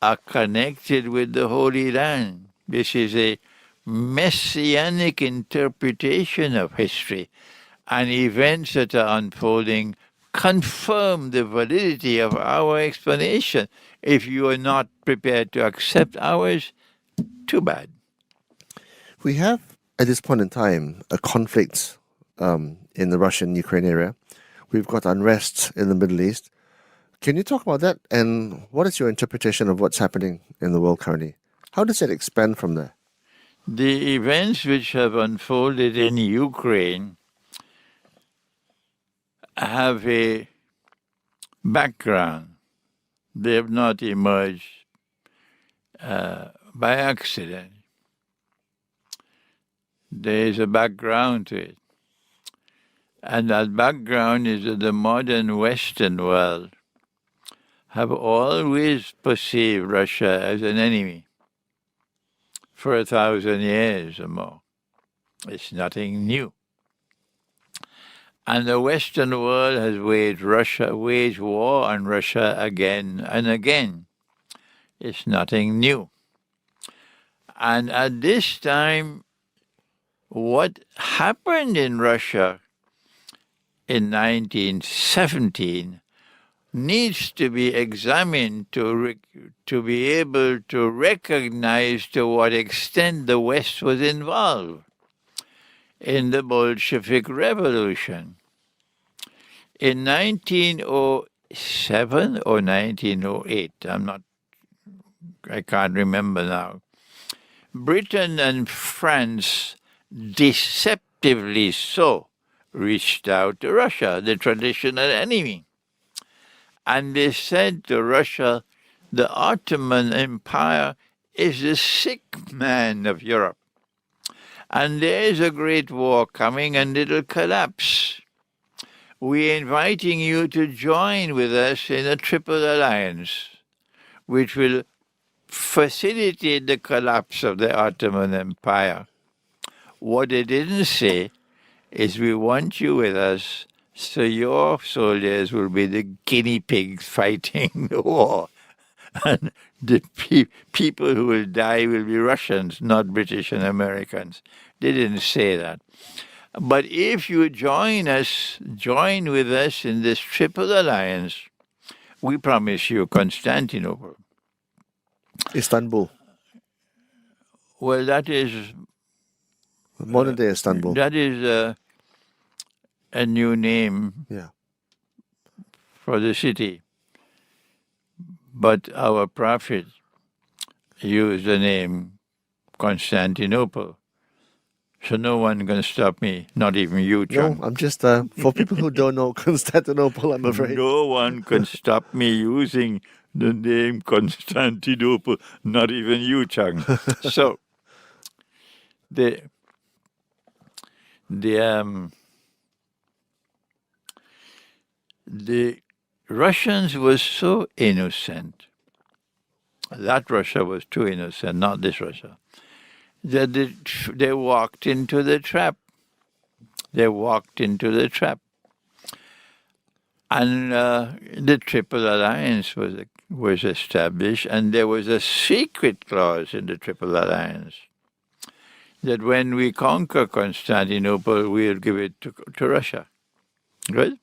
C: are connected with the Holy Land. This is a messianic interpretation of history, and events that are unfolding confirm the validity of our explanation. If you are not prepared to accept ours, too bad.
B: We have, at this point in time, a conflict in the Russian-Ukraine area. We've got unrest in the Middle East. Can you talk about that? And what is your interpretation of what's happening in the world currently? How does it expand from there?
C: The events which have unfolded in Ukraine have a background. They have not emerged by accident. There is a background to it. And that background is that the modern Western world have always perceived Russia as an enemy for 1,000 years or more. It's nothing new. And the Western world has waged war on Russia again and again. It's nothing new. And at this time, what happened in Russia in 1917 needs to be examined to be able to recognize to what extent the West was involved in the Bolshevik Revolution. In 1907 or 1908, I can't remember now, Britain and France, deceptively so, reached out to Russia, the traditional enemy. And they said to Russia, the Ottoman Empire is the sick man of Europe. And there is a great war coming and it'll collapse. We're inviting you to join with us in a triple alliance, which will facilitate the collapse of the Ottoman Empire. What they didn't say is, we want you with us so your soldiers will be the guinea pigs fighting the war. And the people who will die will be Russians, not British and Americans. They didn't say that. But if you join with us in this triple alliance, we promise you Constantinople.
B: Istanbul.
C: Well, that is...
B: modern day Istanbul.
C: That is a new name for the city. But our prophet used the name Constantinople. So no one can stop me, not even you, Chung.
B: No, I'm just, for people who don't know Constantinople, I'm afraid.
C: No one can stop me using the name Constantinople, not even you, Chung. So, the the Russians were so innocent. That Russia was too innocent, not this Russia, that they walked into the trap. They walked into the trap. And the Triple Alliance was established, and there was a secret clause in the Triple Alliance that when we conquer Constantinople, we'll give it to Russia. Good?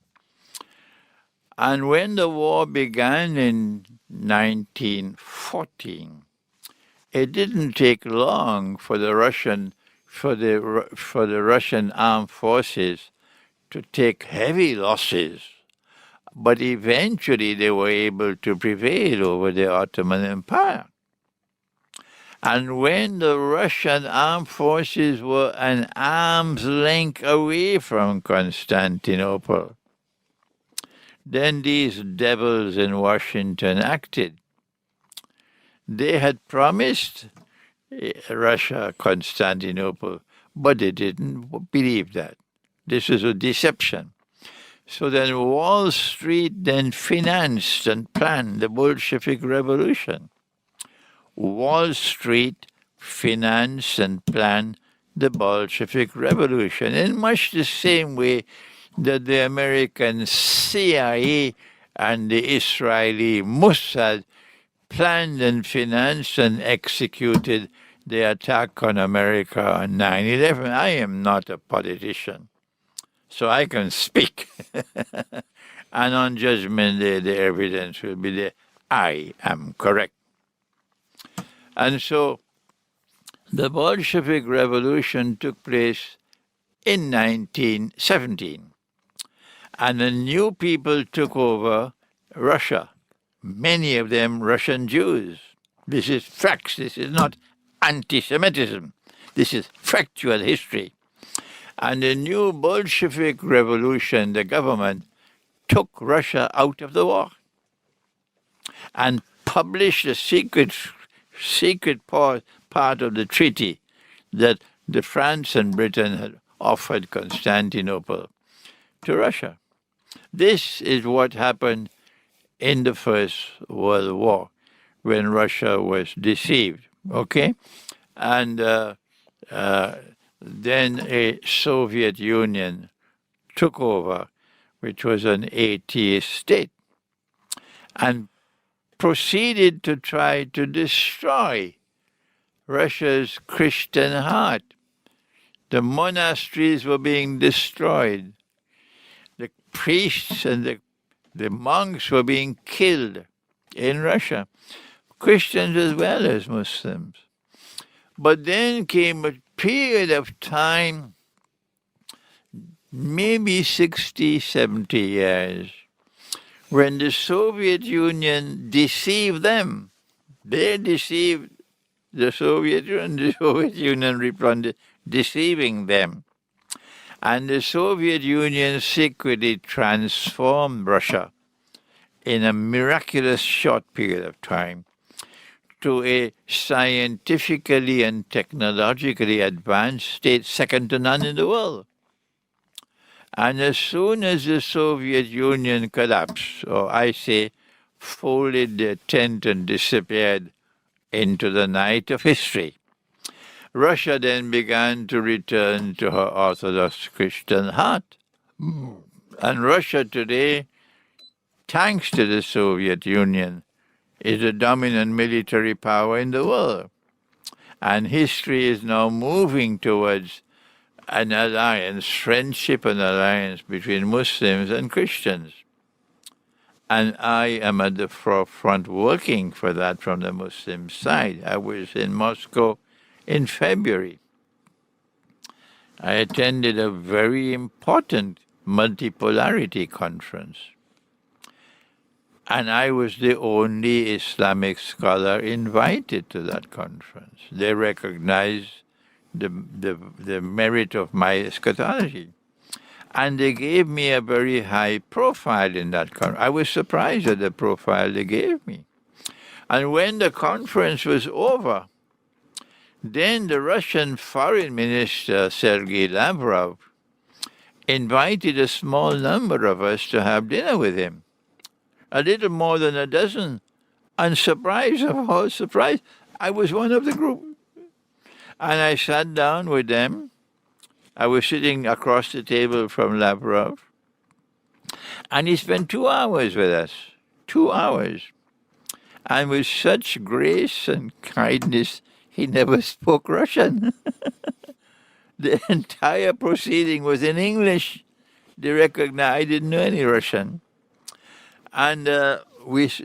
C: And when the war began in 1914, it didn't take long for the Russian armed forces to take heavy losses. But eventually they were able to prevail over the Ottoman Empire. And when the Russian armed forces were an arm's length away from Constantinople, then these devils in Washington acted. They had promised Russia Constantinople, but they didn't believe that. This is a deception. So then Wall Street then financed and planned the Bolshevik Revolution. Wall Street financed and planned the Bolshevik Revolution in much the same way that the American CIA and the Israeli Mossad planned and financed and executed the attack on America on 9/11. I am not a politician, so I can speak. And on Judgment Day, the evidence will be there. I am correct. And so the Bolshevik Revolution took place in 1917. And the new people took over Russia, many of them Russian Jews. This is facts. This is not anti-Semitism. This is factual history. And the new Bolshevik Revolution, the government, took Russia out of the war and published a secret part of the treaty that the France and Britain had offered Constantinople to Russia. This is what happened in the First World War when Russia was deceived, okay? And then a Soviet Union took over, which was an atheist state, and proceeded to try to destroy Russia's Christian heart. The monasteries were being destroyed. The priests and the monks were being killed in Russia, Christians as well as Muslims. But then came a period of time, maybe 60, 70 years, when the Soviet Union deceived them. They deceived the Soviet Union responded, deceiving them. And the Soviet Union secretly transformed Russia in a miraculous short period of time to a scientifically and technologically advanced state second to none in the world. And as soon as the Soviet Union collapsed, or I say folded their tent and disappeared into the night of history, Russia then began to return to her Orthodox Christian heart. And Russia today, thanks to the Soviet Union, is the dominant military power in the world. And history is now moving towards an alliance, friendship and alliance between Muslims and Christians. And I am at the forefront working for that from the Muslim side. I was in Moscow in February. I attended a very important multipolarity conference. And I was the only Islamic scholar invited to that conference. They recognized the merit of my eschatology. And they gave me a very high profile in that conference. I was surprised at the profile they gave me. And when the conference was over, then the Russian Foreign Minister, Sergei Lavrov, invited a small number of us to have dinner with him. A little more than a dozen. And surprise of all surprise, I was one of the group. And I sat down with them. I was sitting across the table from Lavrov. And he spent 2 hours with us. 2 hours. And with such grace and kindness, he never spoke Russian. The entire proceeding was in English. They recognized I didn't know any Russian. And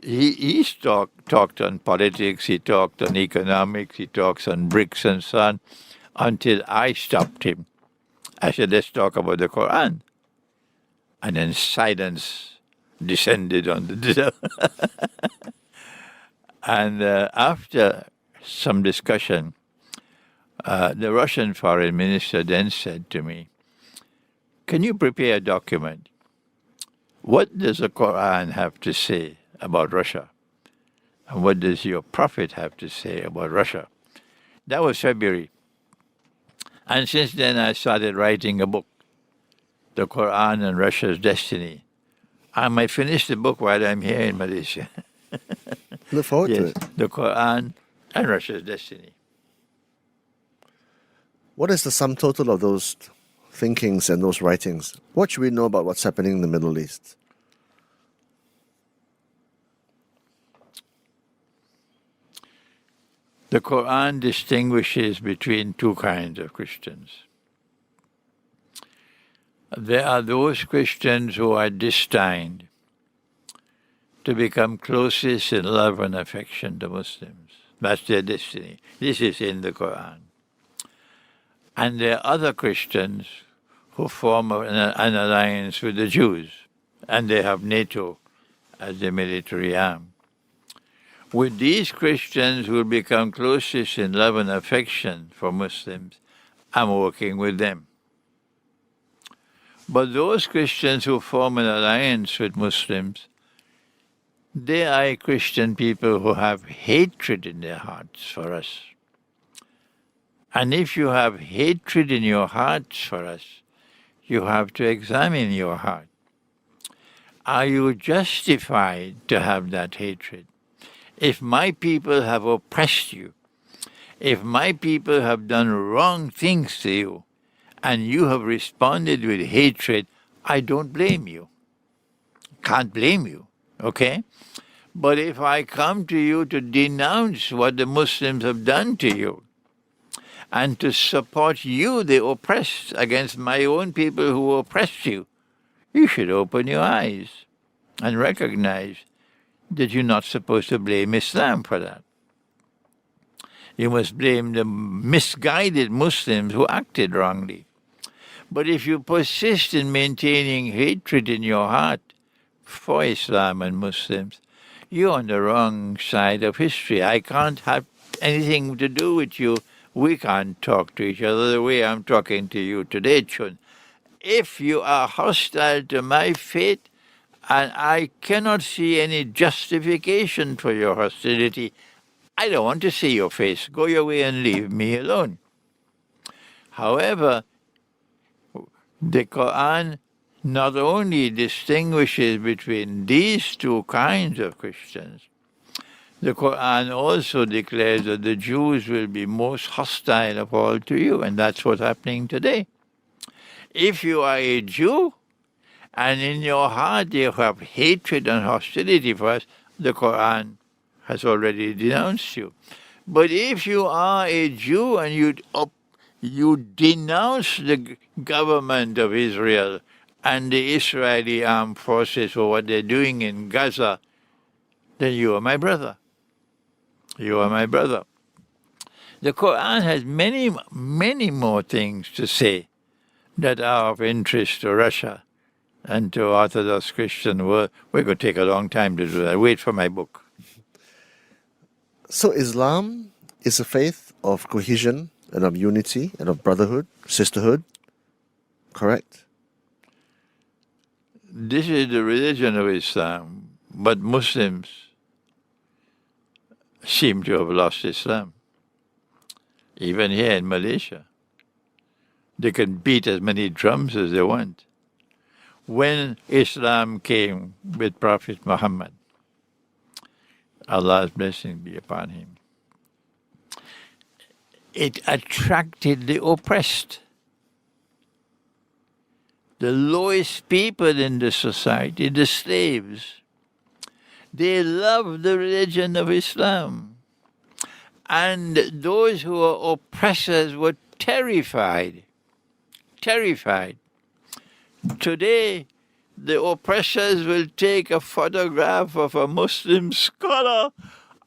C: he talked on politics, he talked on economics, he talks on BRICS and so on, until I stopped him. I said, let's talk about the Quran. And then silence descended on the dinner. And after some discussion, the Russian foreign minister then said to me, can you prepare a document? What does the Quran have to say about Russia? And what does your prophet have to say about Russia? That was February. And since then I started writing a book, The Quran and Russia's Destiny. I might finish the book while I'm here in Malaysia.
B: Look forward to it.
C: The Quran and Russia's Destiny.
B: What is the sum total of those thinkings and those writings? What should we know about what's happening in the Middle East?
C: The Quran distinguishes between two kinds of Christians. There are those Christians who are destined to become closest in love and affection to Muslims. That's their destiny. This is in the Quran. And there are other Christians who form an alliance with the Jews, and they have NATO as their military arm. With these Christians who will become closest in love and affection for Muslims, I'm working with them. But those Christians who form an alliance with Muslims, they are Christian people who have hatred in their hearts for us. And if you have hatred in your hearts for us, you have to examine your heart. Are you justified to have that hatred? If my people have oppressed you, if my people have done wrong things to you, and you have responded with hatred, I don't blame you. Can't blame you, okay? But if I come to you to denounce what the Muslims have done to you, and to support you, the oppressed, against my own people who oppressed you, you should open your eyes and recognize that you're not supposed to blame Islam for that. You must blame the misguided Muslims who acted wrongly. But if you persist in maintaining hatred in your heart for Islam and Muslims, you're on the wrong side of history. I can't have anything to do with you. We can't talk to each other the way I'm talking to you today, Chun. If you are hostile to my faith, and I cannot see any justification for your hostility, I don't want to see your face. Go your way and leave me alone. However, the Quran not only distinguishes between these two kinds of Christians, the Quran also declares that the Jews will be most hostile of all to you, and that's what's happening today. If you are a Jew, and in your heart you have hatred and hostility for us, the Quran has already denounced you. But if you are a Jew and you denounce the government of Israel and the Israeli armed forces for what they're doing in Gaza, then you are my brother. You are my brother. The Quran has many, many more things to say that are of interest to Russia and to Orthodox Christian world. We're going to take a long time to do that. Wait for my book.
B: So Islam is a faith of cohesion and of unity and of brotherhood, sisterhood, correct?
C: This is the religion of Islam, but Muslims seem to have lost Islam. Even here in Malaysia, they can beat as many drums as they want. when Islam came with Prophet Muhammad, Allah's blessing be upon him, it attracted the oppressed, the lowest people in the society, the slaves. They loved the religion of Islam. And those who were oppressors were terrified. Terrified. Today, the oppressors will take a photograph of a Muslim scholar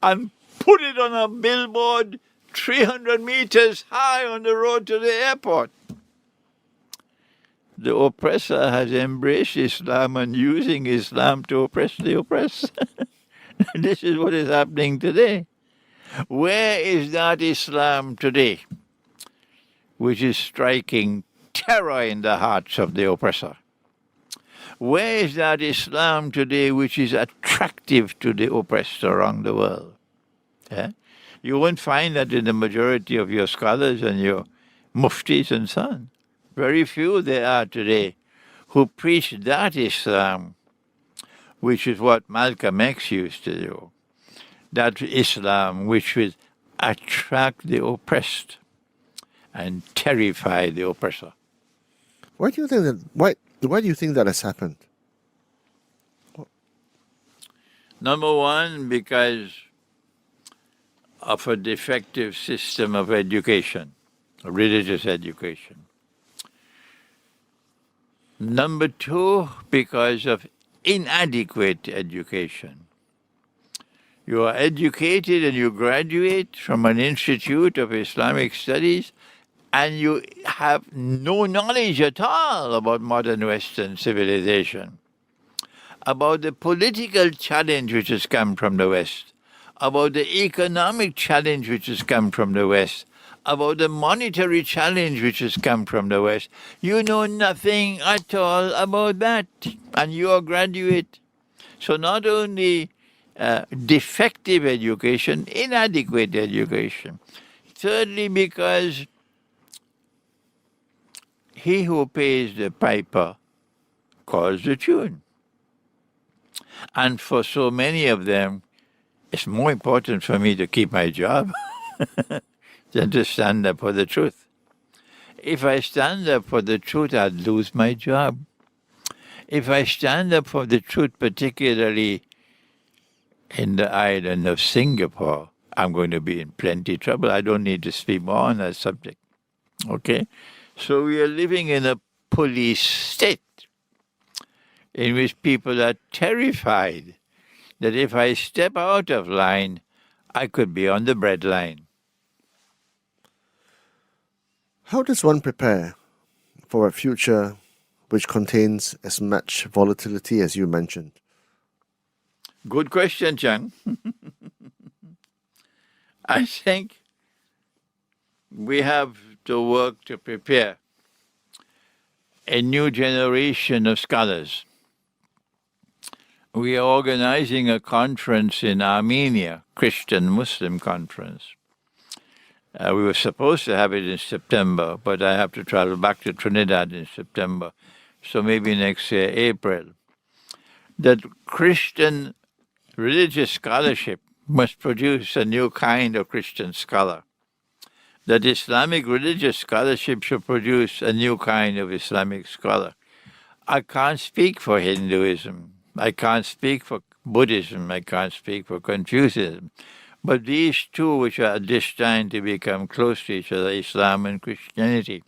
C: and put it on a billboard 300 meters high on the road to the airport. The oppressor has embraced Islam and using Islam to oppress the oppressed. This is what is happening today. Where is that Islam today, which is striking terror in the hearts of the oppressor? Where is that Islam today which is attractive to the oppressed around the world? Yeah? You won't find that in the majority of your scholars and your muftis and so on. Very few there are today who preach that Islam, which is what Malcolm X used to do. That Islam which will attract the oppressed and terrify the oppressor.
B: Why do you think that has happened?
C: Number one, because of a defective system of education, religious education. Number two, because of inadequate education. You are educated and you graduate from an institute of Islamic studies and you have no knowledge at all about modern Western civilization, about the political challenge which has come from the West, about the economic challenge which has come from the West, about the monetary challenge which has come from the West. You know nothing at all about that, and you are a graduate. So not only defective education, inadequate education. Thirdly, because he who pays the piper calls the tune. And for so many of them, it's more important for me to keep my job than to stand up for the truth. If I stand up for the truth, I'd lose my job. If I stand up for the truth, particularly in the island of Singapore, I'm going to be in plenty trouble. I don't need to speak more on that subject. Okay? So we are living in a police state in which people are terrified that if I step out of line, I could be on the bread line.
B: How does one prepare for a future which contains as much volatility as you mentioned?
C: Good question, Chang. I think we have to work to prepare a new generation of scholars. We are organizing a conference in Armenia, Christian-Muslim conference. We were supposed to have it in September, but I have to travel back to Trinidad in September, so maybe next year, April. That Christian religious scholarship must produce a new kind of Christian scholar. That Islamic religious scholarship should produce a new kind of Islamic scholar. I can't speak for Hinduism. I can't speak for Buddhism. I can't speak for Confucianism. But these two, which are destined to become close to each other, Islam and Christianity,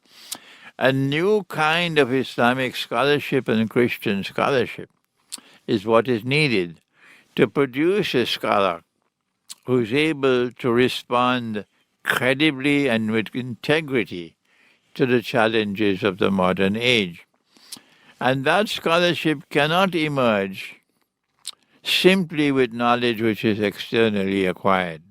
C: a new kind of Islamic scholarship and Christian scholarship is what is needed to produce a scholar who's able to respond credibly and with integrity to the challenges of the modern age. And that scholarship cannot emerge simply with knowledge which is externally acquired.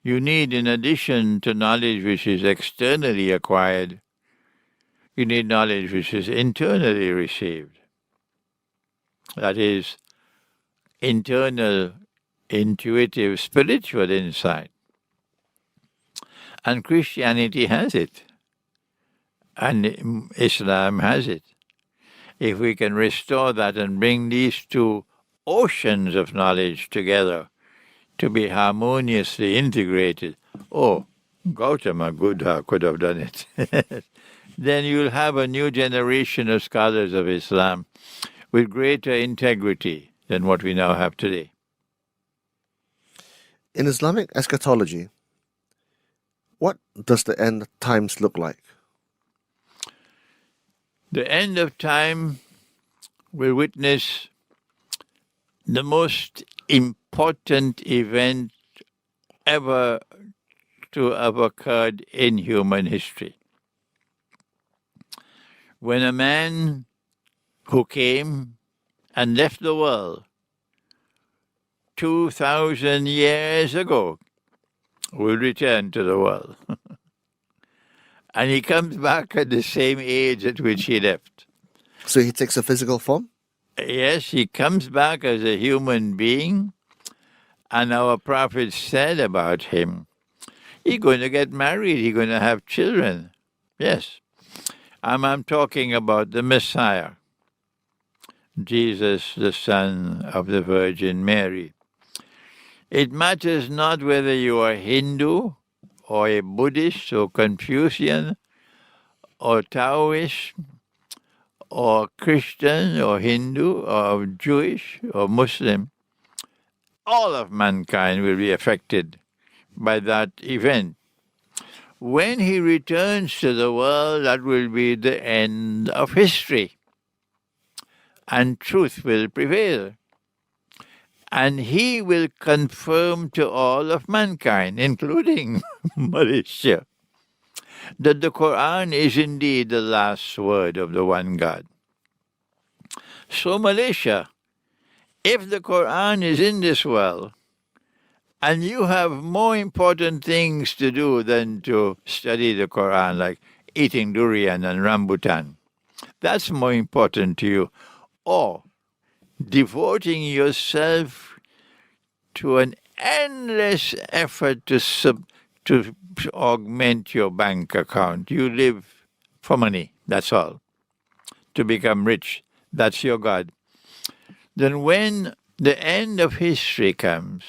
C: You need, in addition to knowledge which is externally acquired, you need knowledge which is internally received. That is, internal, intuitive, spiritual insight. And Christianity has it. and Islam has it. If we can restore that and bring these two oceans of knowledge together to be harmoniously integrated, oh, Gautama Buddha could have done it. Then you'll have a new generation of scholars of Islam with greater integrity than what we now have today.
B: In Islamic eschatology, what does the end times look like?
C: The end of time will witness the most important event ever to have occurred in human history. When a man who came and left the world 2,000 years ago will return to the world. And he comes back at the same age at which he left.
B: So he takes a physical form?
C: Yes, he comes back as a human being, and our prophet said about him, he's going to get married, he's going to have children. Yes. I'm talking about the Messiah, Jesus, the Son of the Virgin Mary. It matters not whether you are Hindu or a Buddhist or Confucian or Taoist or Christian or Hindu or Jewish or Muslim. All of mankind will be affected by that event. When he returns to the world, that will be the end of history, and truth will prevail. And he will confirm to all of mankind, including Malaysia, that the Quran is indeed the last word of the one God. So Malaysia, if the Quran is in this world, and you have more important things to do than to study the Quran, like eating durian and rambutan, that's more important to you. Or devoting yourself to an endless effort to augment your bank account. You live for money, that's all. To become rich, that's your God. Then when the end of history comes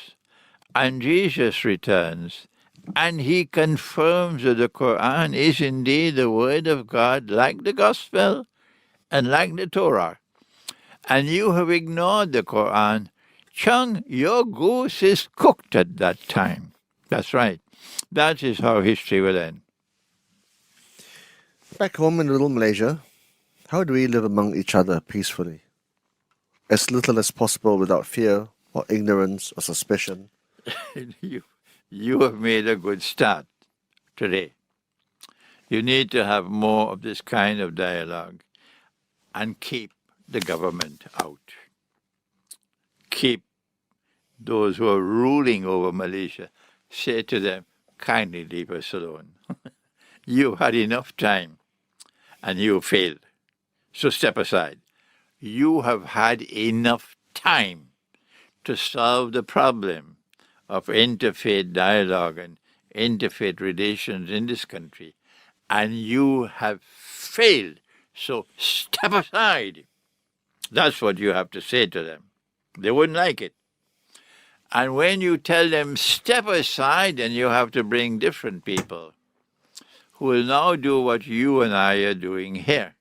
C: and Jesus returns and he confirms that the Quran is indeed the word of God, like the Gospel and like the Torah, and you have ignored the Quran, Chung, your goose is cooked at that time. That's right. That is how history will end.
B: Back home in little Malaysia, how do we live among each other peacefully? As little as possible without fear or ignorance or suspicion.
C: You have made a good start today. You need to have more of this kind of dialogue and keep the government out. Keep those who are ruling over Malaysia, say to them, kindly leave us alone. You've had enough time and you failed. So step aside. You have had enough time to solve the problem of interfaith dialogue and interfaith relations in this country, and you have failed. So step aside. That's what you have to say to them. They wouldn't like it. And when you tell them step aside, then you have to bring different people who will now do what you and I are doing here,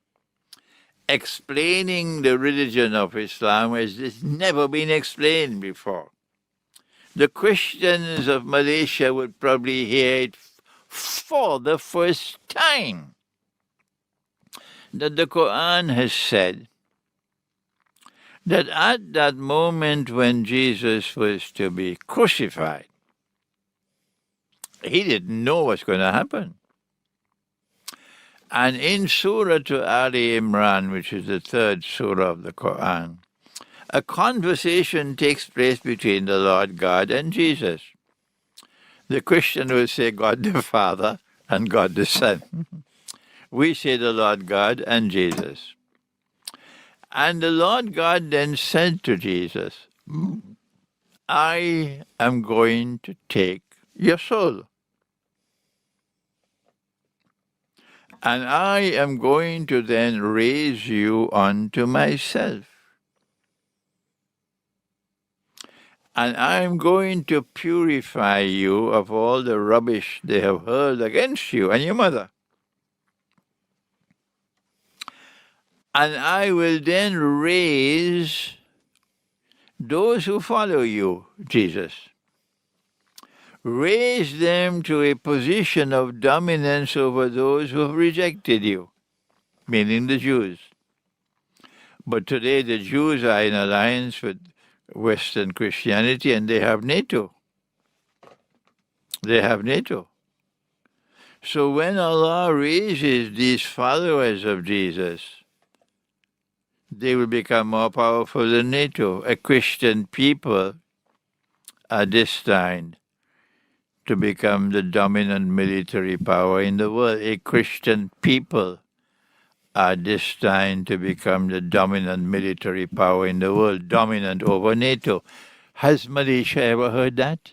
C: explaining the religion of Islam as it's never been explained before. The Christians of Malaysia would probably hear it for the first time, that the Quran has said that at that moment when Jesus was to be crucified, he didn't know what's going to happen. And in Surah to Ali Imran, which is the third surah of the Quran, a conversation takes place between the Lord God and Jesus. The Christian will say God the Father and God the Son. We say the Lord God and Jesus. And the Lord God then said to Jesus, I am going to take your soul. And I am going to then raise you unto myself. And I am going to purify you of all the rubbish they have hurled against you and your mother. And I will then raise those who follow you, Jesus. Raise them to a position of dominance over those who have rejected you, meaning the Jews. But today the Jews are in alliance with Western Christianity, and they have NATO. They have NATO. So when Allah raises these followers of Jesus, they will become more powerful than NATO. A Christian people are destined to become the dominant military power in the world. A Christian people are destined to become the dominant military power in the world, dominant over NATO. Has Malaysia ever heard that?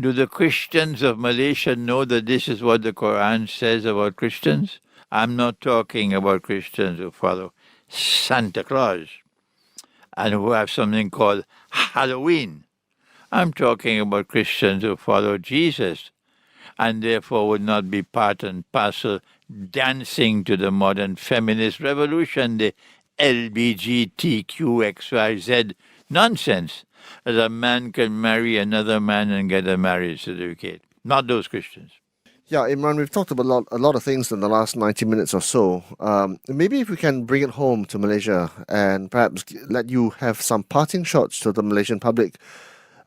C: Do the Christians of Malaysia know that this is what the Quran says about Christians? I'm not talking about Christians who follow Santa Claus and who have something called Halloween. I'm talking about Christians who follow Jesus and therefore would not be part and parcel dancing to the modern feminist revolution, the LBGTQXYZ nonsense, that a man can marry another man and get a marriage certificate. Not those Christians.
B: Yeah, Imran, we've talked about a lot of things in the last 90 minutes or so. Maybe if we can bring it home to Malaysia and perhaps let you have some parting shots to the Malaysian public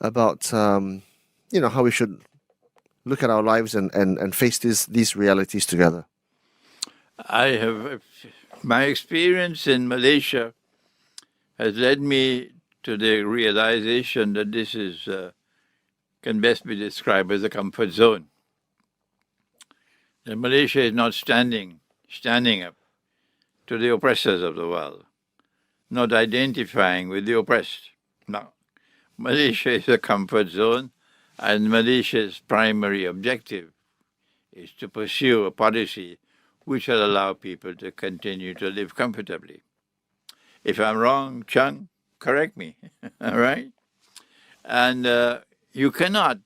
B: about, how we should look at our lives and face these realities together.
C: My experience in Malaysia has led me to the realization that this can best be described as a comfort zone. That Malaysia is not standing up to the oppressors of the world, not identifying with the oppressed. No. Malaysia is a comfort zone, and Malaysia's primary objective is to pursue a policy which will allow people to continue to live comfortably. If I'm wrong, Chung, correct me, all right? And you cannot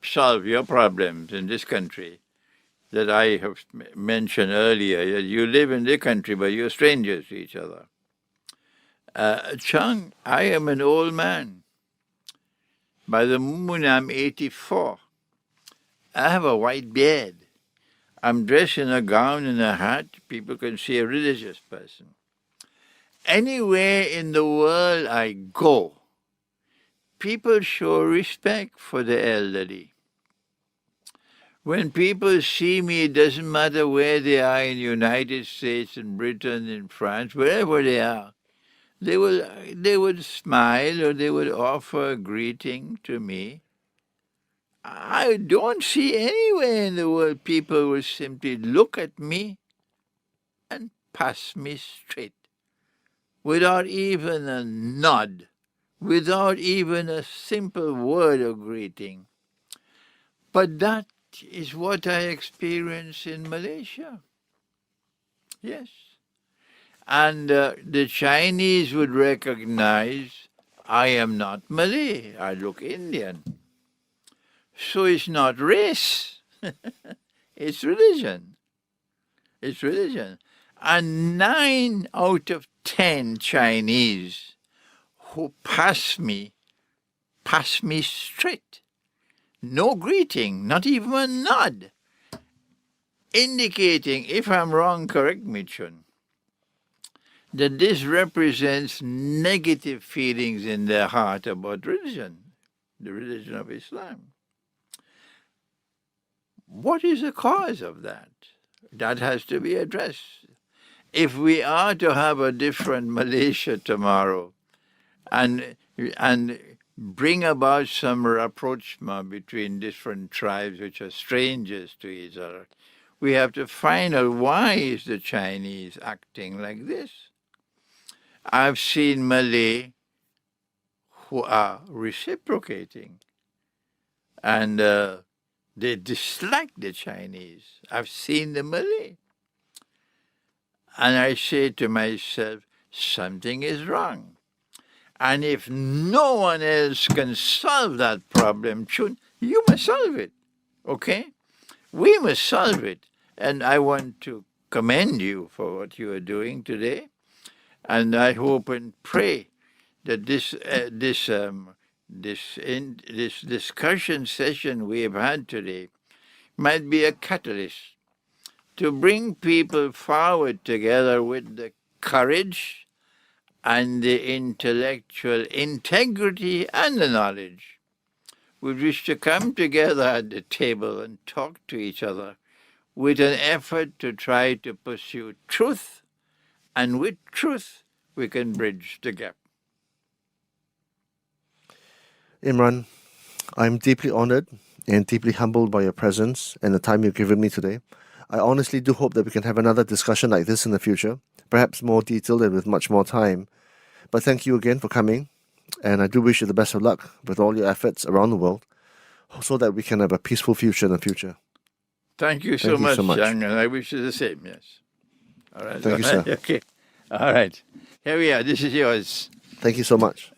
C: solve your problems in this country that I have mentioned earlier. You live in the country, but you're strangers to each other. Chung, I am an old man. By the moon, I'm 84. I have a white beard. I'm dressed in a gown and a hat. People can see a religious person. Anywhere in the world I go, people show respect for the elderly. When people see me, it doesn't matter where they are in the United States, in Britain, in France, wherever they are, they would smile or they would offer a greeting to me. I don't see anywhere in the world people will simply look at me and pass me straight, without even a nod, without even a simple word of greeting. But that is what I experience in Malaysia. Yes. And the Chinese would recognize I am not Malay, I look Indian. So it's not race, it's religion. It's religion. And 9 out of 10 Chinese who pass me straight. No greeting, not even a nod. Indicating, if I'm wrong, correct me, Chun, that this represents negative feelings in their heart about religion, the religion of Islam. What is the cause of that? That has to be addressed. If we are to have a different Malaysia tomorrow and bring about some rapprochement between different tribes which are strangers to each other, we have to find out why is the Chinese acting like this. I've seen Malay who are reciprocating, and They dislike the Chinese. I've seen the Malay. And I say to myself, something is wrong. And if no one else can solve that problem, Chun, you must solve it. Okay? We must solve it. And I want to commend you for what you are doing today. And I hope and pray that this discussion session we have had today might be a catalyst to bring people forward together with the courage and the intellectual integrity and the knowledge with which to come together at the table and talk to each other with an effort to try to pursue truth, and with truth we can bridge the gap.
B: Imran, I'm deeply honored and deeply humbled by your presence and the time you've given me today. I honestly do hope that we can have another discussion like this in the future, perhaps more detailed and with much more time. But thank you again for coming, and I do wish you the best of luck with all your efforts around the world so that we can have a peaceful future in the future.
C: Thank you so much, Young, and I wish you the same, yes. All right.
B: Thank you, sir.
C: Okay. All right. Here we are. This is yours.
B: Thank you so much.